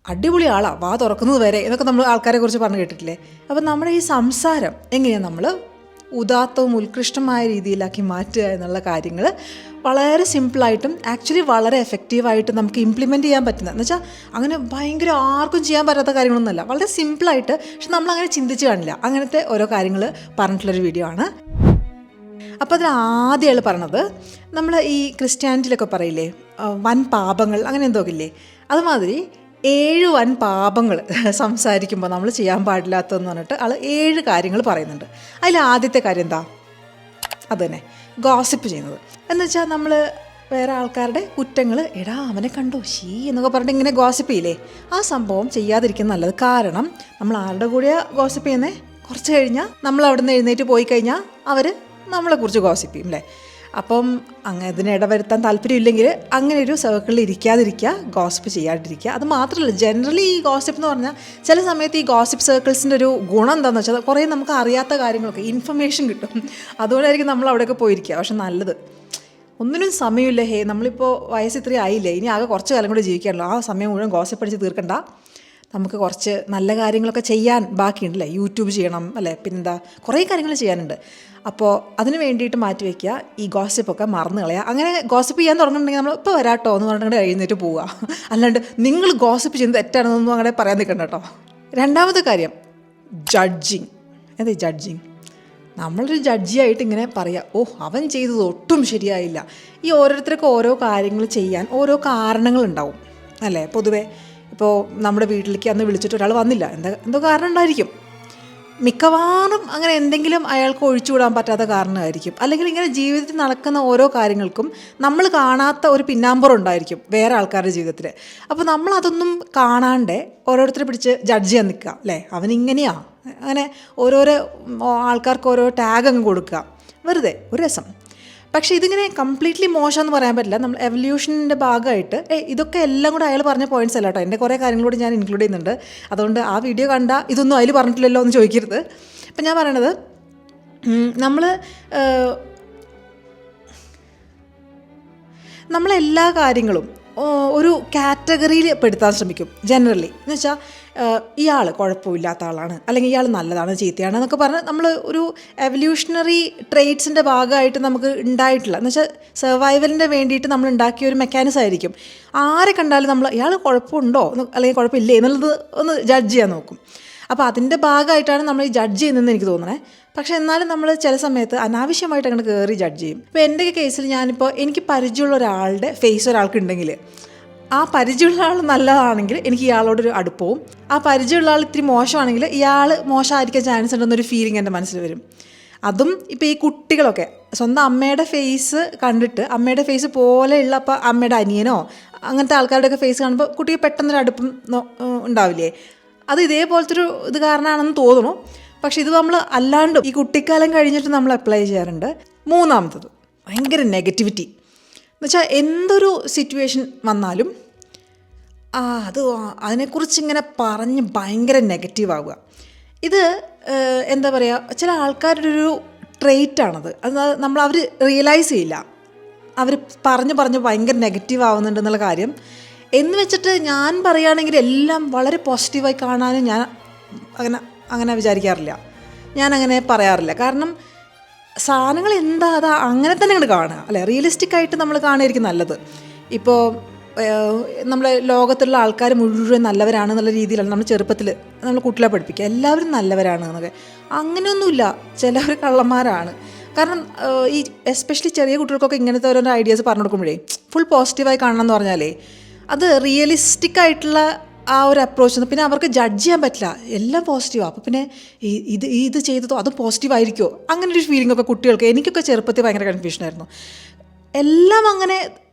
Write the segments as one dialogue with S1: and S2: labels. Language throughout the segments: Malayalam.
S1: അടിപൊളി ആളാണ്, വാ തുറക്കുന്നത് വരെ എന്നൊക്കെ നമ്മൾ ആൾക്കാരെ കുറിച്ച് പറഞ്ഞു കേട്ടിട്ടില്ലേ. അപ്പം നമ്മുടെ ഈ സംസാരം എങ്ങനെയാണ് നമ്മൾ ഉദാത്തവും ഉത്കൃഷ്ടമായ രീതിയിലാക്കി മാറ്റുക എന്നുള്ള കാര്യങ്ങൾ വളരെ സിമ്പിളായിട്ടും ആക്ച്വലി വളരെ എഫക്റ്റീവായിട്ട് നമുക്ക് ഇംപ്ലിമെൻറ്റ് ചെയ്യാൻ പറ്റുന്നത് എന്ന് വെച്ചാൽ അങ്ങനെ ഭയങ്കര ആർക്കും ചെയ്യാൻ പറ്റാത്ത കാര്യങ്ങളൊന്നുമല്ല, വളരെ സിമ്പിളായിട്ട്. പക്ഷെ നമ്മളങ്ങനെ ചിന്തിച്ച് കാണില്ല. അങ്ങനത്തെ ഓരോ കാര്യങ്ങൾ പറഞ്ഞിട്ടുള്ളൊരു വീഡിയോ ആണ്. അപ്പോൾ അതിൽ ആദ്യം അയാൾ പറഞ്ഞത്, നമ്മൾ ഈ ക്രിസ്ത്യാനിറ്റിയിലൊക്കെ പറയില്ലേ വൻ പാപങ്ങൾ അങ്ങനെ എന്തൊക്കെ ഇല്ലേ, അതുമാതിരി 7 വൻ പാപങ്ങൾ സംസാരിക്കുമ്പോൾ നമ്മൾ ചെയ്യാൻ പാടില്ലാത്തതെന്ന് പറഞ്ഞിട്ട് ആൾ 7 കാര്യങ്ങൾ പറയുന്നുണ്ട്. അതിൽ ആദ്യത്തെ കാര്യം എന്താ, അത് തന്നെ ഗോസിപ്പ് ചെയ്യുന്നത്. എന്ന് വെച്ചാൽ നമ്മൾ വേറെ ആൾക്കാരുടെ കുറ്റങ്ങൾ, എടാ അവനെ കണ്ടോ ശീ എന്നൊക്കെ പറഞ്ഞിട്ട് ഇങ്ങനെ ഗോസിപ്പ് ചെയ്യില്ലേ, ആ സംഭവം ചെയ്യാതിരിക്കുന്നത് നല്ലത്. കാരണം നമ്മൾ ആരുടെ കൂടെയാണ് ഗോസിപ്പ് ചെയ്യുന്നത്, കുറച്ച് കഴിഞ്ഞാൽ നമ്മൾ അവിടെ നിന്ന് എഴുന്നേറ്റ് പോയി കഴിഞ്ഞാൽ അവർ നമ്മളെക്കുറിച്ച് ഗോസിപ്പ് ചെയ്യും അല്ലേ. അപ്പം അങ്ങനെ ഇതിന് ഇടവരുത്താൻ താല്പര്യമില്ലെങ്കിൽ അങ്ങനെ ഒരു സർക്കിളിൽ ഇരിക്കാതിരിക്കുക, ഗോസിപ്പ് ചെയ്യാണ്ടിരിക്കുക. അത് മാത്രമല്ല, ജനറലി ഈ ഗോസിപ്പ് എന്ന് പറഞ്ഞാൽ ചില സമയത്ത് ഈ ഗോസിപ്പ് സർക്കിൾസിൻ്റെ ഒരു ഗുണം എന്താണെന്ന് വെച്ചാൽ കുറേ നമുക്ക് അറിയാത്ത കാര്യങ്ങളൊക്കെ ഇൻഫർമേഷൻ കിട്ടും. അതുകൊണ്ടായിരിക്കും നമ്മൾ അവിടെയൊക്കെ പോയിരിക്കുക. പക്ഷെ നല്ലത് ഒന്നിനും സമയമില്ല. നമ്മളിപ്പോൾ വയസ്സ് ഇത്രയും ആയില്ലേ, ഇനി ആകെ കുറച്ച് കാലം കൂടെ ജീവിക്കാമല്ലോ, ആ സമയം മുഴുവൻ ഗോസിപ്പ് അടിച്ച് തീർക്കണ്ട. നമുക്ക് കുറച്ച് നല്ല കാര്യങ്ങളൊക്കെ ചെയ്യാൻ ബാക്കിയുണ്ടല്ലേ, യൂട്യൂബ് ചെയ്യണം അല്ലേ, പിന്നെന്താ കുറേ കാര്യങ്ങൾ ചെയ്യാനുണ്ട്. അപ്പോൾ അതിന് വേണ്ടിയിട്ട് മാറ്റി വയ്ക്കുക, ഈ ഗോസിപ്പൊക്കെ മറന്നു കളയുക. അങ്ങനെ ഗോസിപ്പ് ചെയ്യാൻ തുടങ്ങുന്നുണ്ടെങ്കിൽ നമ്മൾ ഇപ്പോൾ വരാട്ടോ എന്ന് പറഞ്ഞിട്ട് എഴുന്നേറ്റ് പോവുക. അല്ലാണ്ട് നിങ്ങൾ ഗോസിപ്പ് ചെയ്യുന്നത് തെറ്റാണെന്നൊന്നും അങ്ങനെ പറയാൻ നിൽക്കണ്ട കേട്ടോ. രണ്ടാമത്തെ കാര്യം ജഡ്ജിങ്. എന്താ ജഡ്ജിങ്? നമ്മളൊരു ജഡ്ജിയായിട്ട് ഇങ്ങനെ പറയുക, ഓ അവൻ ചെയ്തത് ഒട്ടും ശരിയായില്ല. ഈ ഓരോരുത്തർക്കും ഓരോ കാര്യങ്ങൾ ചെയ്യാൻ ഓരോ കാരണങ്ങളുണ്ടാവും അല്ലേ. പൊതുവേ ഇപ്പോൾ നമ്മുടെ വീട്ടിലേക്ക് അന്ന് വിളിച്ചിട്ട് ഒരാൾ വന്നില്ല, എന്തോ കാരണം ഉണ്ടായിരിക്കും. മിക്കവാറും അങ്ങനെ എന്തെങ്കിലും അയാൾക്ക് ഒഴിച്ചുവിടാൻ പറ്റാത്ത കാരണമായിരിക്കും. അല്ലെങ്കിൽ ഇങ്ങനെ ജീവിതത്തിൽ നടക്കുന്ന ഓരോ കാര്യങ്ങൾക്കും നമ്മൾ കാണാത്ത ഒരു പിന്നാമ്പുറം ഉണ്ടായിരിക്കും വേറെ ആൾക്കാരുടെ ജീവിതത്തിൽ. അപ്പോൾ നമ്മളതൊന്നും കാണാണ്ട് ഓരോരുത്തരെ പിടിച്ച് ജഡ്ജ് ചെയ്യാൻ നിൽക്കുക അല്ലേ, അവനിങ്ങനെയാ, അങ്ങനെ ഓരോരോ ആൾക്കാർക്ക് ഓരോ ടാഗ് അങ്ങ് കൊടുക്കുക, വെറുതെ ഒരു രസം. പക്ഷേ ഇതിങ്ങനെ കംപ്ലീറ്റ്ലി മോശമെന്ന് പറയാൻ പറ്റില്ല. നമ്മൾ എവല്യൂഷൻ്റെ ഭാഗമായിട്ട് ഇതൊക്കെ എല്ലാം കൂടെ അയാൾ പറഞ്ഞ പോയിൻറ്റ്സ് അല്ല കേട്ടോ, എൻ്റെ കുറേ കാര്യങ്ങളോട് ഞാൻ ഇൻക്ലൂഡ് ചെയ്യുന്നുണ്ട്. അതുകൊണ്ട് ആ വീഡിയോ കണ്ട ഇതൊന്നും അതിൽ പറഞ്ഞിട്ടില്ലല്ലോ എന്ന് ചോദിക്കരുത്. അപ്പം ഞാൻ പറയണത്, നമ്മളെല്ലാ കാര്യങ്ങളും ഒരു കാറ്റഗറിയിൽ പെടുത്താൻ ശ്രമിക്കും ജനറലി. എന്ന് വെച്ചാൽ ഇയാൾ കുഴപ്പമില്ലാത്ത ആളാണ്, അല്ലെങ്കിൽ ഇയാൾ നല്ലതാണ് ചീത്തയാണ് എന്നൊക്കെ പറഞ്ഞ് നമ്മൾ ഒരു എവല്യൂഷണറി ട്രേറ്റ്സിൻ്റെ ഭാഗമായിട്ട് നമുക്ക് ഉണ്ടായിട്ടുള്ള, എന്ന് വെച്ചാൽ സർവൈവലിൻ്റെ വേണ്ടിയിട്ട് നമ്മൾ ഉണ്ടാക്കിയ ഒരു മെക്കാനിസം ആയിരിക്കും. ആരെ കണ്ടാലും നമ്മൾ ഇയാൾ കുഴപ്പമുണ്ടോ അല്ലെങ്കിൽ കുഴപ്പമില്ലേ എന്നുള്ളത് ഒന്ന് ജഡ്ജ് ചെയ്യാൻ നോക്കും. അപ്പോൾ അതിൻ്റെ ഭാഗമായിട്ടാണ് നമ്മൾ ഈ ജഡ്ജ് ചെയ്യുന്നതെന്ന് എനിക്ക് തോന്നണേ. പക്ഷേ എന്നാലും നമ്മൾ ചില സമയത്ത് അനാവശ്യമായിട്ട് അങ്ങനെ കയറി ജഡ്ജ് ചെയ്യും. ഇപ്പോൾ എൻ്റെ കേസിൽ ഞാനിപ്പോൾ എനിക്ക് പരിചയമുള്ള ഒരാളുടെ ഫേസ് ഒരാൾക്കുണ്ടെങ്കിൽ, ആ പരിചയമുള്ള ആൾ നല്ലതാണെങ്കിൽ എനിക്ക് ഇയാളോടൊരു അടുപ്പവും, ആ പരിചയമുള്ള ആൾ ഇത്തിരി മോശമാണെങ്കിൽ ഇയാൾ മോശമായിരിക്കാൻ ചാൻസ് ഉണ്ടെന്നൊരു ഫീലിംഗ് എൻ്റെ മനസ്സിൽ വരും. അതും ഇപ്പോൾ ഈ കുട്ടികളൊക്കെ സ്വന്തം അമ്മയുടെ ഫേസ് കണ്ടിട്ട് അമ്മയുടെ ഫേസ് പോലെയുള്ള, അപ്പോൾ അമ്മയുടെ അനിയനോ അങ്ങനത്തെ ആൾക്കാരുടെയൊക്കെ ഫേസ് കാണുമ്പോൾ കുട്ടിക്ക് പെട്ടെന്നൊരു അടുപ്പം ഉണ്ടാവില്ലേ, അത് ഇതേപോലത്തെ ഒരു ഇത് കാരണമാണെന്ന് തോന്നുന്നു. പക്ഷെ ഇത് നമ്മൾ അല്ലാണ്ടും ഈ കുട്ടിക്കാലം കഴിഞ്ഞിട്ട് നമ്മൾ അപ്ലൈ ചെയ്യാറുണ്ട്. മൂന്നാമത്തത് ഭയങ്കര നെഗറ്റിവിറ്റി. എന്നുവെച്ചാൽ എന്തൊരു സിറ്റുവേഷൻ വന്നാലും അതിനെക്കുറിച്ച് ഇങ്ങനെ പറഞ്ഞ് ഭയങ്കര നെഗറ്റീവ് ആവുക. ഇത് എന്താ പറയുക, ചില ആൾക്കാരുടെ ഒരു ട്രെയ്റ്റാണത്. അത് അവർ റിയലൈസ് ചെയ്യില്ല, അവർ പറഞ്ഞ് ഭയങ്കര നെഗറ്റീവ് ആവുന്നുണ്ടെന്നുള്ള കാര്യം. എന്ന് വെച്ചിട്ട് ഞാൻ പറയുകയാണെങ്കിൽ എല്ലാം വളരെ പോസിറ്റീവായി കാണാനും ഞാൻ അങ്ങനെ വിചാരിക്കാറില്ല, ഞാനങ്ങനെ പറയാറില്ല. കാരണം സാധനങ്ങൾ എന്താ അത് അങ്ങനെ തന്നെ അങ്ങോട്ട് കാണുക അല്ലേ, റിയലിസ്റ്റിക് ആയിട്ട് നമ്മൾ കാണുമായിരിക്കും നല്ലത്. ഇപ്പോൾ നമ്മളെ ലോകത്തുള്ള ആൾക്കാർ മുഴുവൻ നല്ലവരാണെന്നുള്ള രീതിയിലാണ് നമ്മൾ ചെറുപ്പത്തിൽ നമ്മൾ കുട്ടികളെ പഠിപ്പിക്കുക, എല്ലാവരും നല്ലവരാണ് എന്നൊക്കെ. അങ്ങനെയൊന്നുമില്ല, ചിലവർ കള്ളന്മാരാണ്. കാരണം ഈ എസ്പെഷ്യലി ചെറിയ കുട്ടികൾക്കൊക്കെ ഇങ്ങനത്തെ ഓരോ ഐഡിയാസ് പറഞ്ഞു കൊടുക്കുമ്പോഴേ ഫുൾ പോസിറ്റീവായി കാണണം എന്ന് പറഞ്ഞാലേ അത് റിയലിസ്റ്റിക് ആയിട്ടുള്ള ആ ഒരു അപ്രോച്ച്. പിന്നെ അവർക്ക് ജഡ്ജ് ചെയ്യാൻ പറ്റില്ല, എല്ലാം പോസിറ്റീവാണ്. അപ്പോൾ പിന്നെ ഇത് ചെയ്തതോ അത് പോസിറ്റീവായിരിക്കുമോ അങ്ങനെ ഒരു ഫീലിംഗ് ഒക്കെ കുട്ടികൾക്ക്. എനിക്കൊക്കെ ചെറുപ്പത്തിൽ ഭയങ്കര കൺഫ്യൂഷനായിരുന്നു. എല്ലാം അങ്ങനെ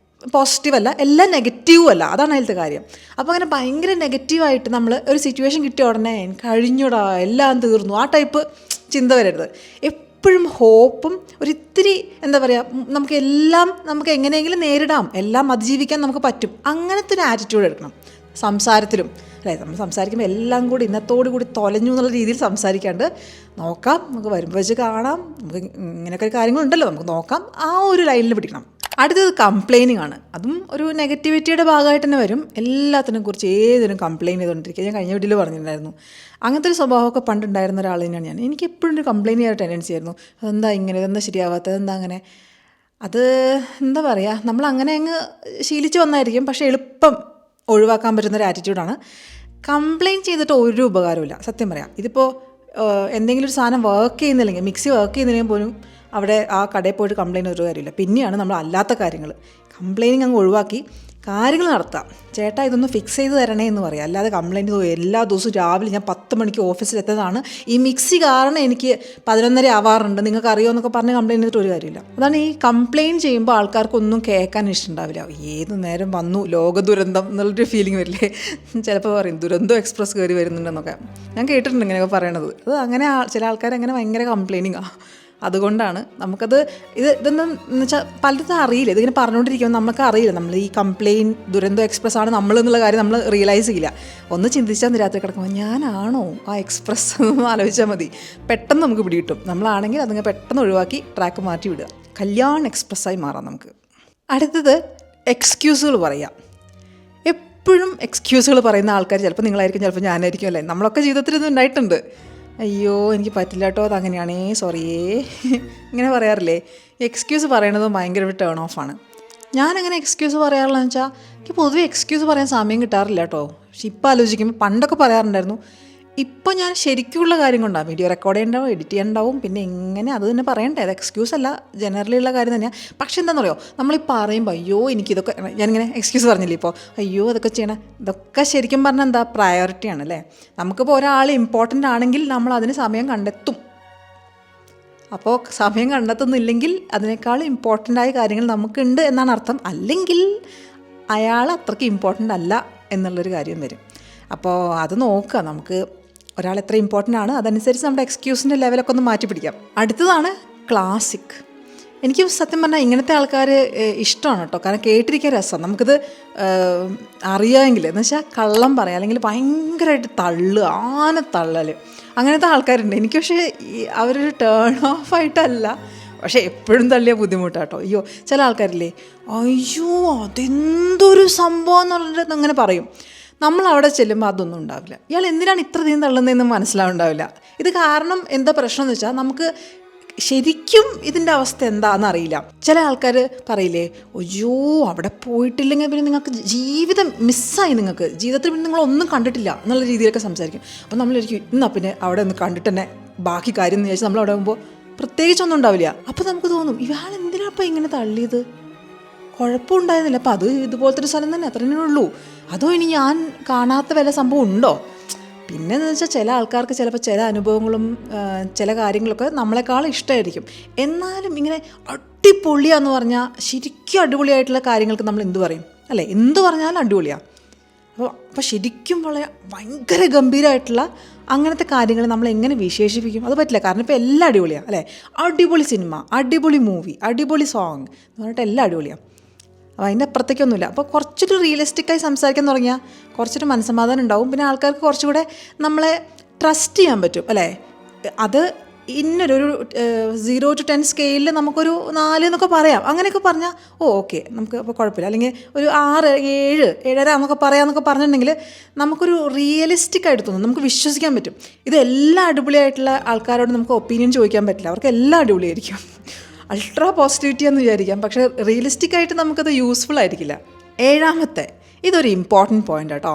S1: പോസിറ്റീവല്ല, എല്ലാം നെഗറ്റീവും അല്ല, അതാണ് അതിലത്തെ കാര്യം. അപ്പോൾ അങ്ങനെ ഭയങ്കര നെഗറ്റീവായിട്ട് നമ്മൾ ഒരു സിറ്റുവേഷൻ കിട്ടിയ ഉടനെ കഴിഞ്ഞൂടാ എല്ലാം തീർന്നു ആ ടൈപ്പ് ചിന്ത വരരുത്. എപ്പോഴും ഹോപ്പും ഒരിത്തിരി എന്താ പറയുക, നമുക്ക് എങ്ങനെയെങ്കിലും നേരിടാം, എല്ലാം അതിജീവിക്കാൻ നമുക്ക് പറ്റും, അങ്ങനത്തെ ഒരു ആറ്റിറ്റ്യൂഡ് എടുക്കണം സംസാരത്തിലും അല്ലേ. നമ്മൾ സംസാരിക്കുമ്പോൾ എല്ലാം കൂടി ഇന്നത്തോടു കൂടി തൊലഞ്ഞു എന്നുള്ള രീതിയിൽ സംസാരിക്കാണ്ട് നോക്കാം, നമുക്ക് വരുമ്പോൾ വെച്ച് കാണാം, നമുക്ക് ഇങ്ങനെയൊക്കെ കാര്യങ്ങളുണ്ടല്ലോ, നമുക്ക് നോക്കാം, ആ ഒരു ലൈനിൽ പിടിക്കണം. അടുത്തത് കംപ്ലൈനിങ് ആണ്. അതും ഒരു നെഗറ്റിവിറ്റിയുടെ ഭാഗമായിട്ട് തന്നെ വരും. എല്ലാത്തിനെ കുറിച്ച് ഏതിനും കംപ്ലയിൻറ്റ് ചെയ്തുകൊണ്ടിരിക്കുക. ഞാൻ കഴിഞ്ഞ വീട്ടിൽ പറഞ്ഞിട്ടുണ്ടായിരുന്നു, അങ്ങനത്തെ ഒരു സ്വഭാവമൊക്കെ പണ്ടുണ്ടായിരുന്ന ഒരാൾ തന്നെയാണ് ഞാൻ. എനിക്ക് എപ്പോഴും ഒരു കംപ്ലയിൻറ്റ് ചെയ്യാൻ ടെൻഡൻസി ആയിരുന്നു. അതെന്താ ഇങ്ങനെ, ഇതെന്താ ശരിയാവാത്തത്, എന്താ അങ്ങനെ. അത് എന്താ പറയുക, നമ്മൾ അങ്ങനെ അങ്ങ് ശീലിച്ച് വന്നായിരിക്കും. പക്ഷേ എളുപ്പം ഒഴിവാക്കാൻ പറ്റുന്നൊരു ആറ്റിറ്റ്യൂഡാണ്. കംപ്ലയിൻറ്റ് ചെയ്തിട്ട് ഒരു ഉപകാരമില്ല, സത്യം പറയാം. ഇതിപ്പോൾ എന്തെങ്കിലും ഒരു സാധനം വർക്ക് ചെയ്യുന്നില്ലെങ്കിൽ, മിക്സി വർക്ക് ചെയ്യുന്നില്ലെങ്കിൽ പോലും അവിടെ ആ കടയിൽ പോയിട്ട് കംപ്ലയിൻറ്റ് ഒരു കാര്യമില്ല. പിന്നെയാണ് നമ്മൾ അല്ലാത്ത കാര്യങ്ങൾ, കംപ്ലയിൻറ്റിങ് അങ്ങ് ഒഴിവാക്കി കാര്യങ്ങൾ നടത്താം. ചേട്ടാ ഇതൊന്ന് ഫിക്സ് ചെയ്ത് തരണേ എന്ന് പറയാം. അല്ലാതെ കംപ്ലയിൻറ്റ് എല്ലാ ദിവസവും രാവിലെ ഞാൻ 10 മണിക്ക് ഓഫീസിലെത്തുന്നതാണ്, ഈ മിക്സി കാരണം എനിക്ക് 11:30 ആവാറുണ്ട്, നിങ്ങൾക്ക് അറിയുമോ എന്നൊക്കെ പറഞ്ഞ് കംപ്ലയിൻറ്റ് ചെയ്തിട്ട് ഒരു കാര്യമില്ല. അതാണ് ഈ കംപ്ലയിൻറ്റ് ചെയ്യുമ്പോൾ ആൾക്കാർക്കൊന്നും കേൾക്കാൻ ഇഷ്ടമുണ്ടാവില്ല. ഏത് നേരം വന്നു ലോക ദുരന്തം എന്നുള്ളൊരു ഫീലിംഗ് വരില്ലേ. ചിലപ്പോൾ പറയും ദുരന്തം എക്സ്പ്രസ് കയറി വരുന്നുണ്ടെന്നൊക്കെ ഞാൻ കേട്ടിട്ടുണ്ട് ഇങ്ങനെയൊക്കെ പറയണത്. അത് അങ്ങനെ ചില ആൾക്കാരങ്ങനെ ഭയങ്കര കംപ്ലയിൻറ്റിങ്ങാണ്. അതുകൊണ്ടാണ് നമുക്കത് ഇതെന്ന് വെച്ചാൽ പലതും അറിയില്ല. ഇതിങ്ങനെ പറഞ്ഞുകൊണ്ടിരിക്കുമ്പോൾ നമുക്ക് അറിയില്ല നമ്മൾ ഈ ദുരന്തോ എക്സ്പ്രസ് ആണ് നമ്മൾ എന്നുള്ള കാര്യം നമ്മൾ റിയലൈസ് ചെയ്യില്ല. ഒന്ന് ചിന്തിച്ചാൽ രാത്രി കിടക്കുമ്പോൾ ഞാനാണോ ആ എക്സ്പ്രസ് എന്ന് ആലോചിച്ചാൽ മതി, പെട്ടെന്ന് നമുക്ക് പിടികിട്ടും. നമ്മളാണെങ്കിൽ അതിങ്ങനെ പെട്ടെന്ന് ഒഴിവാക്കി ട്രാക്ക് മാറ്റി വിടുക, കല്യാൺ എക്സ്പ്രസ്സായി മാറാം നമുക്ക്. അടുത്തത് എക്സ്ക്യൂസുകൾ പറയാം. എപ്പോഴും എക്സ്ക്യൂസുകൾ പറയുന്ന ആൾക്കാർ ചിലപ്പോൾ നിങ്ങളായിരിക്കും, ചിലപ്പോൾ ഞാനായിരിക്കും, അല്ലേ. നമ്മളൊക്കെ ജീവിതത്തിൽ ഇത് ഉണ്ടായിട്ടുണ്ട്. അയ്യോ എനിക്ക് പറ്റില്ല കേട്ടോ, അതങ്ങനെയാണേ, സോറിയേ, ഇങ്ങനെ പറയാറില്ലേ. എക്സ്ക്യൂസ് പറയണത് ഭയങ്കര ഒരു ടേൺ ഓഫാണ്. ഞാനങ്ങനെ എക്സ്ക്യൂസ് പറയാറുള്ളതെന്ന് വെച്ചാൽ എനിക്ക് പൊതുവെ എക്സ്ക്യൂസ് പറയാൻ സമയം കിട്ടാറില്ല കേട്ടോ. പക്ഷെ ഇപ്പോൾ ആലോചിക്കുമ്പോൾ പണ്ടൊക്കെ പറയാറുണ്ടായിരുന്നു. ഇപ്പോൾ ഞാൻ ശരിക്കുള്ള കാര്യം കൊണ്ടാണ്, വീഡിയോ റെക്കോർഡ് ചെയ്യണ്ടാവും, എഡിറ്റ് ചെയ്യാനുണ്ടാവും, പിന്നെ എങ്ങനെ അത് തന്നെ പറയണ്ടേ. അത് എക്സ്ക്യൂസ് അല്ല, ജനറലി ഉള്ള കാര്യം തന്നെയാണ്. പക്ഷെ എന്താണെന്ന് പറയുമോ, നമ്മളീ പറയുമ്പോൾ അയ്യോ എനിക്കിതൊക്കെ, ഞാനിങ്ങനെ എക്സ്ക്യൂസ് പറഞ്ഞില്ലേ ഇപ്പോൾ, അയ്യോ അതൊക്കെ ചെയ്യണം, ഇതൊക്കെ ശരിക്കും പറഞ്ഞാൽ എന്താ പ്രയോറിറ്റിയാണ്, അല്ലേ. നമുക്കിപ്പോൾ ഒരാൾ ഇമ്പോർട്ടൻ്റ് ആണെങ്കിൽ നമ്മൾ അതിന് സമയം കണ്ടെത്തും. അപ്പോൾ സമയം കണ്ടെത്തുന്നില്ലെങ്കിൽ അതിനേക്കാൾ ഇമ്പോർട്ടൻ്റായ കാര്യങ്ങൾ നമുക്കുണ്ട് എന്നാണ് അർത്ഥം. അല്ലെങ്കിൽ അയാൾ അത്രയ്ക്ക് ഇമ്പോർട്ടൻ്റ് അല്ല എന്നുള്ളൊരു കാര്യം വരും. അപ്പോൾ അത് നോക്കുക, നമുക്ക് ഒരാൾ എത്ര ഇമ്പോർട്ടൻ്റ് ആണ് അതനുസരിച്ച് നമ്മുടെ എക്സ്ക്യൂസിൻ്റെ ലെവലൊക്കെ ഒന്ന് മാറ്റി പിടിക്കാം. അടുത്തതാണ് ക്ലാസിക്. എനിക്ക് സത്യം പറഞ്ഞാൽ ഇങ്ങനത്തെ ആൾക്കാർ ഇഷ്ടമാണ് കേട്ടോ. കാരണം കേട്ടിരിക്കാൻ രസം, നമുക്കിത് അറിയാമെങ്കിൽ. എന്ന് വെച്ചാൽ കള്ളം പറയാം, അല്ലെങ്കിൽ ഭയങ്കരമായിട്ട് ആനത്തള്ളൽ, അങ്ങനത്തെ ആൾക്കാരുണ്ട്. എനിക്ക് പക്ഷേ അവരൊരു ടേൺ ഓഫ് ആയിട്ടല്ല, പക്ഷേ എപ്പോഴും തള്ളിയ ബുദ്ധിമുട്ടാട്ടോ. അയ്യോ ചില ആൾക്കാരില്ലേ, അയ്യോ അതെന്തൊരു സംഭവം എന്ന് പറഞ്ഞിട്ട് അങ്ങനെ പറയും. നമ്മൾ അവിടെ ചെല്ലുമ്പോൾ അതൊന്നും ഉണ്ടാവില്ല. ഇയാൾ എന്തിനാണ് ഇത്ര അധികം തള്ളുന്നതെന്ന് മനസ്സിലാവുണ്ടാവില്ല. ഇത് കാരണം എന്താ പ്രശ്നം എന്ന് വെച്ചാൽ നമുക്ക് ശരിക്കും ഇതിൻ്റെ അവസ്ഥ എന്താണെന്ന് അറിയില്ല. ചില ആൾക്കാർ പറയില്ലേ, അയ്യോ അവിടെ പോയിട്ടില്ലെങ്കിൽ പിന്നെ നിങ്ങൾക്ക് ജീവിതം മിസ്സായി, നിങ്ങൾക്ക് ജീവിതത്തിൽ പിന്നെ നിങ്ങളൊന്നും കണ്ടിട്ടില്ല എന്നുള്ള രീതിയിലൊക്കെ സംസാരിക്കും. അപ്പോൾ നമ്മളൊരിക്കും എന്നാൽ പിന്നെ അവിടെ ഒന്ന് കണ്ടിട്ട് തന്നെ ബാക്കി കാര്യം എന്ന് വിചാരിച്ച് നമ്മൾ അവിടെ ആകുമ്പോൾ പ്രത്യേകിച്ചൊന്നും ഉണ്ടാവില്ല. അപ്പോൾ നമുക്ക് തോന്നും ഇയാൾ എന്തിനാണ് ഇപ്പോൾ ഇങ്ങനെ തള്ളിയത്, കുഴപ്പമുണ്ടായിരുന്നില്ല, അപ്പോൾ അത് ഇതുപോലത്തെ ഒരു സ്ഥലം തന്നെ, അത്രയേ ഉള്ളൂ. അതോ ഇനി ഞാൻ കാണാത്ത വല്ല സംഭവം ഉണ്ടോ. പിന്നെന്ന് വെച്ചാൽ ചില ആൾക്കാർക്ക് ചിലപ്പോൾ ചില അനുഭവങ്ങളും ചില കാര്യങ്ങളൊക്കെ നമ്മളെക്കാളും ഇഷ്ടമായിരിക്കും. എന്നാലും ഇങ്ങനെ അടിപൊളിയാന്ന് പറഞ്ഞാൽ ശരിക്കും അടിപൊളിയായിട്ടുള്ള കാര്യങ്ങൾക്ക് നമ്മൾ എന്ത് പറയും, അല്ലേ. എന്ത് പറഞ്ഞാലും അടിപൊളിയാണ്. അപ്പോൾ ശരിക്കും വളരെ ഭയങ്കര ഗംഭീരമായിട്ടുള്ള അങ്ങനത്തെ കാര്യങ്ങൾ നമ്മൾ എങ്ങനെ വിശേഷിപ്പിക്കും, അത് പറ്റില്ല. കാരണം ഇപ്പോൾ എല്ലാം അടിപൊളിയാണ്, അല്ലേ. അടിപൊളി സിനിമ, അടിപൊളി മൂവി, അടിപൊളി സോങ് എന്ന് പറഞ്ഞിട്ട് എല്ലാം അടിപൊളിയാണ്. അപ്പോൾ അതിൻ്റെ അപ്പുറത്തേക്കൊന്നുമില്ല. അപ്പോൾ കുറച്ചൊരു റിയലിസ്റ്റിക്കായി സംസാരിക്കാൻ തുടങ്ങിയാൽ കുറച്ചൊരു മനസ്സമാധാനം ഉണ്ടാവും. പിന്നെ ആൾക്കാർക്ക് കുറച്ചുകൂടെ നമ്മളെ ട്രസ്റ്റ് ചെയ്യാൻ പറ്റും, അല്ലേ. അത് ഇന്നൊരു 0 to 10 സ്കെയിലിൽ നമുക്കൊരു 4 എന്നൊക്കെ പറയാം. അങ്ങനെയൊക്കെ പറഞ്ഞാൽ ഓക്കെ, നമുക്ക് അപ്പോൾ കുഴപ്പമില്ല. അല്ലെങ്കിൽ ഒരു 6, 7, 7.5 എന്നൊക്കെ പറയാമെന്നൊക്കെ പറഞ്ഞിട്ടുണ്ടെങ്കിൽ നമുക്കൊരു റിയലിസ്റ്റിക് ആയിട്ട് തോന്നും, നമുക്ക് വിശ്വസിക്കാൻ പറ്റും. ഇതെല്ലാം അടിപൊളിയായിട്ടുള്ള ആൾക്കാരോട് നമുക്ക് ഒപ്പീനിയൻ ചോദിക്കാൻ പറ്റില്ല, അവർക്ക് എല്ലാം അടിപൊളിയായിരിക്കും. അൾട്രാ പോസിറ്റിവിറ്റി എന്ന് വിചാരിക്കാം, പക്ഷേ റിയലിസ്റ്റിക് ആയിട്ട് നമുക്കത് യൂസ്ഫുൾ ആയിരിക്കില്ല. 7ാമത്തെ ഇതൊരു ഇമ്പോർട്ടൻറ്റ് പോയിൻ്റ് കേട്ടോ,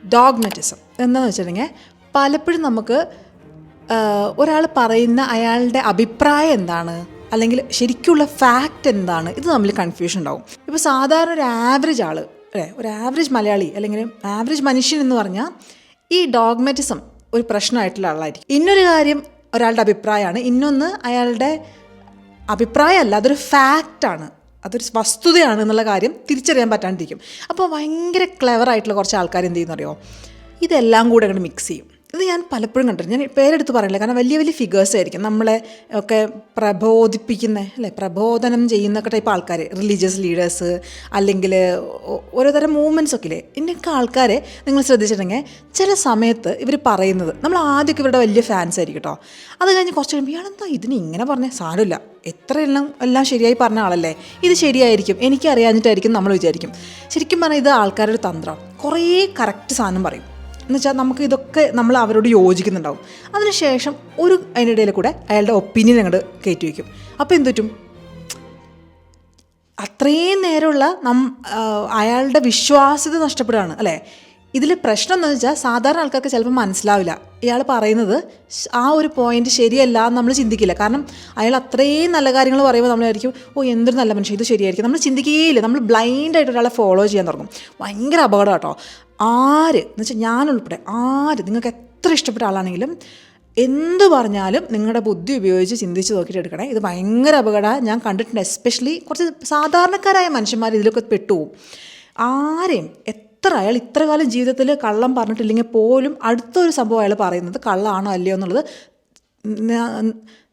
S1: ഡോഗ്മറ്റിസം. എന്താണെന്ന് വെച്ചിട്ടുണ്ടെങ്കിൽ പലപ്പോഴും നമുക്ക് ഒരാൾ പറയുന്ന അയാളുടെ അഭിപ്രായം എന്താണ്, അല്ലെങ്കിൽ ശരിക്കുള്ള ഫാക്റ്റ് എന്താണ്, ഇത് തമ്മിൽ കൺഫ്യൂഷൻ ഉണ്ടാവും. ഇപ്പോൾ സാധാരണ ഒരു ആവറേജ് ആൾ, അല്ലേ, ഒരു ആവറേജ് മലയാളി അല്ലെങ്കിൽ ആവറേജ് മനുഷ്യൻ എന്ന് പറഞ്ഞാൽ ഈ ഡോഗ്മറ്റിസം ഒരു പ്രശ്നമായിട്ടുള്ള ആളായിരിക്കും. ഇന്നൊരു കാര്യം ഒരാളുടെ അഭിപ്രായമാണ്, ഇന്നൊന്ന് അയാളുടെ അഭിപ്രായമല്ല, അതൊരു ഫാക്റ്റാണ്, അതൊരു വസ്തുതയാണ് എന്നുള്ള കാര്യം തിരിച്ചറിയാൻ പറ്റാണ്ടിരിക്കും. അപ്പോൾ ഭയങ്കര ക്ലെവറായിട്ടുള്ള കുറച്ച് ആൾക്കാർ എന്ത് ചെയ്യുന്നറിയോ, ഇതെല്ലാം കൂടെ അങ്ങോട്ട് മിക്സ് ചെയ്യും. ഇത് ഞാൻ പലപ്പോഴും കണ്ടിട്ടുണ്ട്. ഞാൻ പേരെടുത്ത് പറയില്ല, കാരണം വലിയ വലിയ ഫിഗേഴ്സ് ആയിരിക്കും, നമ്മളെ ഒക്കെ പ്രബോധിപ്പിക്കുന്ന അല്ലേ, പ്രബോധനം ചെയ്യുന്നൊക്കെ ടൈപ്പ് ആൾക്കാർ, റിലീജിയസ് ലീഡേഴ്സ് അല്ലെങ്കിൽ ഓരോ തരം മൂവ്മെൻറ്റ്സ് ഒക്കെ ഇല്ലേ. ഇതിൻ്റെയൊക്കെ ആൾക്കാരെ നിങ്ങൾ ശ്രദ്ധിച്ചിട്ടുണ്ടെങ്കിൽ ചില സമയത്ത് ഇവർ പറയുന്നത് നമ്മൾ ആദ്യമൊക്കെ ഇവരുടെ വലിയ ഫാൻസ് ആയിരിക്കും കേട്ടോ. അത് കഴിഞ്ഞ് കുറച്ച് കഴിയുമ്പോൾ ഇയാളെന്താ ഇതിന് ഇങ്ങനെ പറഞ്ഞ, സാരമില്ല, എല്ലാം ശരിയായി പറഞ്ഞ ആളല്ലേ, ഇത് ശരിയായിരിക്കും, എനിക്കറിയാഞ്ഞിട്ടായിരിക്കും നമ്മൾ വിചാരിക്കും. ശരിക്കും പറഞ്ഞാൽ ഇത് ആൾക്കാരുടെ ഒരു തന്ത്രം. കുറേ കറക്റ്റ് സാധനം പറയും, എന്നുവെച്ചാൽ നമുക്ക് ഇതൊക്കെ നമ്മൾ അവരോട് യോജിക്കുന്നുണ്ടാവും. അതിനുശേഷം അതിൻ്റെ ഇടയിൽ കൂടെ അയാളുടെ ഒപ്പീനിയൻ അങ്ങോട്ട് കയറ്റി വയ്ക്കും. അപ്പോൾ എന്ത് പറ്റും, അത്രയും നേരമുള്ള അയാളുടെ വിശ്വാസ്യത നഷ്ടപ്പെടുകയാണ് അല്ലേ. ഇതിൽ പ്രശ്നം എന്താണെന്ന് വെച്ചാൽ സാധാരണ ആൾക്കാർക്ക് ചിലപ്പോൾ മനസ്സിലാവില്ല ഇയാൾ പറയുന്നത് ആ ഒരു പോയിന്റ് ശരിയല്ല എന്ന് നമ്മൾ ചിന്തിക്കില്ല. കാരണം അയാൾ അത്രയും നല്ല കാര്യങ്ങൾ പറയുമ്പോൾ നമ്മളായിരിക്കും എന്തൊരു നല്ല മനുഷ്യൻ, ഇത് ശരിയായിരിക്കും, നമ്മൾ ചിന്തിക്കുകയില്ല. നമ്മൾ ബ്ലൈൻഡായിട്ട് ഒരാളെ ഫോളോ ചെയ്യാൻ തുടങ്ങും. ഭയങ്കര അപകടം കേട്ടോ. എന്ന് വെച്ചാൽ ഞാനുൾപ്പെടെ നിങ്ങൾക്ക് എത്ര ഇഷ്ടപ്പെട്ട ആളാണെങ്കിലും എന്ത് പറഞ്ഞാലും നിങ്ങളുടെ ബുദ്ധി ഉപയോഗിച്ച് ചിന്തിച്ച് നോക്കിയിട്ട് എടുക്കണേ. ഇത് ഭയങ്കര അപകടമാണ്. ഞാൻ കണ്ടിട്ടുണ്ട്. എസ്പെഷ്യലി കുറച്ച് സാധാരണക്കാരായ മനുഷ്യന്മാർ ഇതിലൊക്കെ പെട്ടുപോകും. ആരെയും അയാൾ ഇത്ര കാലം ജീവിതത്തിൽ കള്ളം പറഞ്ഞിട്ടില്ലെങ്കിൽ പോലും അടുത്തൊരു സംഭവം അയാൾ പറയുന്നത് കള്ളാണോ അല്ലയോ എന്നുള്ളത്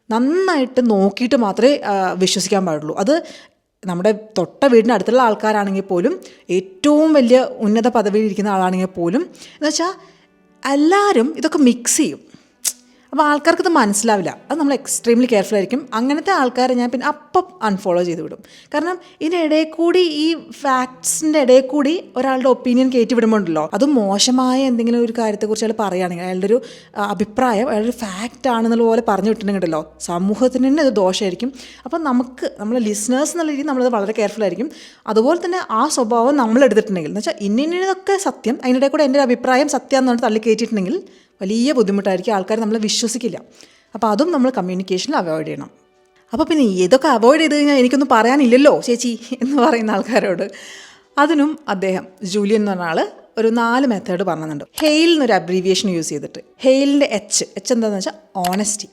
S1: നന്നായിട്ട് നോക്കിയിട്ട് മാത്രമേ വിശ്വസിക്കാൻ പാടുള്ളൂ. അത് നമ്മുടെ തൊട്ട വീടിൻ്റെ അടുത്തുള്ള ആൾക്കാരാണെങ്കിൽ പോലും, ഏറ്റവും വലിയ ഉന്നത പദവിയിൽ ഇരിക്കുന്ന ആളാണെങ്കിൽ പോലും, എന്നുവെച്ചാൽ എല്ലാവരും ഇതൊക്കെ മിക്സ് ചെയ്യും. അപ്പോൾ ആൾക്കാർക്ക് ഇത് മനസ്സിലാവില്ല. അത് നമ്മൾ എക്സ്ട്രീംലി കെയർഫുൾ ആയിരിക്കും. അങ്ങനത്തെ ആൾക്കാരെ ഞാൻ പിന്നെ അപ്പം അൺഫോളോ ചെയ്ത് വിടും. കാരണം ഇതിനിടയിൽ കൂടി ഈ ഫാക്ട്സിൻ്റെ ഇടയിൽ കൂടി ഒരാളുടെ ഒപ്പീനിയൻ കയറ്റി വിടുമ്പോണ്ടല്ലോ, അത് മോശമായ എന്തെങ്കിലും ഒരു കാര്യത്തെക്കുറിച്ച് അയാൾ പറയുകയാണെങ്കിൽ, അയാളുടെ ഒരു അഭിപ്രായം അയാളൊരു ഫാക്റ്റ് ആണെന്നുള്ള പോലെ പറഞ്ഞു വിട്ടിട്ടുണ്ടെങ്കിലോ സമൂഹത്തിന് തന്നെ അത് ദോഷമായിരിക്കും. അപ്പം നമ്മളെ ലിസണേഴ്സ് എന്നുള്ള രീതിയിൽ നമ്മളത് വളരെ കെയർഫുൾ ആയിരിക്കും. അതുപോലെ തന്നെ ആ സ്വഭാവം നമ്മൾ എടുത്തിട്ടുണ്ടെങ്കിൽ, എന്ന് വെച്ചാൽ ഇന്നതൊക്കെ സത്യം, അതിനിടെ കൂടെ എൻ്റെ അഭിപ്രായം സത്യം എന്ന് തള്ളി കയറ്റിയിട്ടുണ്ടെങ്കിൽ വലിയ ബുദ്ധിമുട്ടായിരിക്കും. ആൾക്കാർ നമ്മളെ വിശ്വസിക്കില്ല. അപ്പോൾ അതും നമ്മൾ കമ്മ്യൂണിക്കേഷനിൽ അവോയ്ഡ് ചെയ്യണം. അപ്പോൾ പിന്നെ ഇതൊക്കെ അവോയ്ഡ് ചെയ്ത് കഴിഞ്ഞാൽ എനിക്കൊന്നും പറയാനില്ലല്ലോ ചേച്ചി എന്ന് പറയുന്ന ആൾക്കാരോട്, അതിനും അദ്ദേഹം ജൂലിയൻ എന്ന് പറഞ്ഞ ആൾ ഒരു 4 മെത്തേഡ് പറഞ്ഞിട്ടുണ്ട്. ഹെയിൽ എന്നൊരു അബ്രീവിയേഷൻ യൂസ് ചെയ്തിട്ട്. ഹെയിലിൻ്റെ എച്ച് എന്താണെന്ന് വെച്ചാൽ ഓണസ്റ്റി,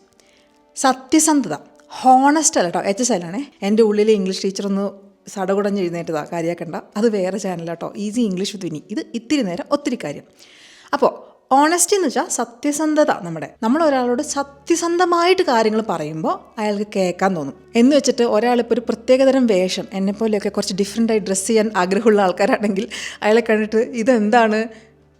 S1: സത്യസന്ധത. ഹോണസ്റ്റ് അല്ല കേട്ടോ, എച്ച് സൈലാണേ. എൻ്റെ ഉള്ളിലെ ഇംഗ്ലീഷ് ടീച്ചറൊന്ന് സടകുടഞ്ഞ് എഴുന്നേറ്റതാ, കാര്യമാക്കണ്ട. അത് വേറെ ചാനലാട്ടോ, ഈസി ഇംഗ്ലീഷ് വിത്ത് വിനി. ഇത് ഇത്തിരി നേരം ഒത്തിരി കാര്യം. അപ്പോൾ ഓണസ്റ്റി എന്ന് വെച്ചാൽ സത്യസന്ധത. നമ്മൾ ഒരാളോട് സത്യസന്ധമായിട്ട് കാര്യങ്ങൾ പറയുമ്പോൾ അയാൾക്ക് കേൾക്കാൻ തോന്നും. എന്ന് വെച്ചിട്ട് ഒരാളിപ്പോൾ ഒരു പ്രത്യേകതരം വേഷം, എന്നെപ്പോലെയൊക്കെ കുറച്ച് ഡിഫറെൻ്റായി ഡ്രസ്സ് ചെയ്യാൻ ആഗ്രഹമുള്ള ആൾക്കാരാണെങ്കിൽ അയാളെ കണ്ടിട്ട് ഇതെന്താണ്,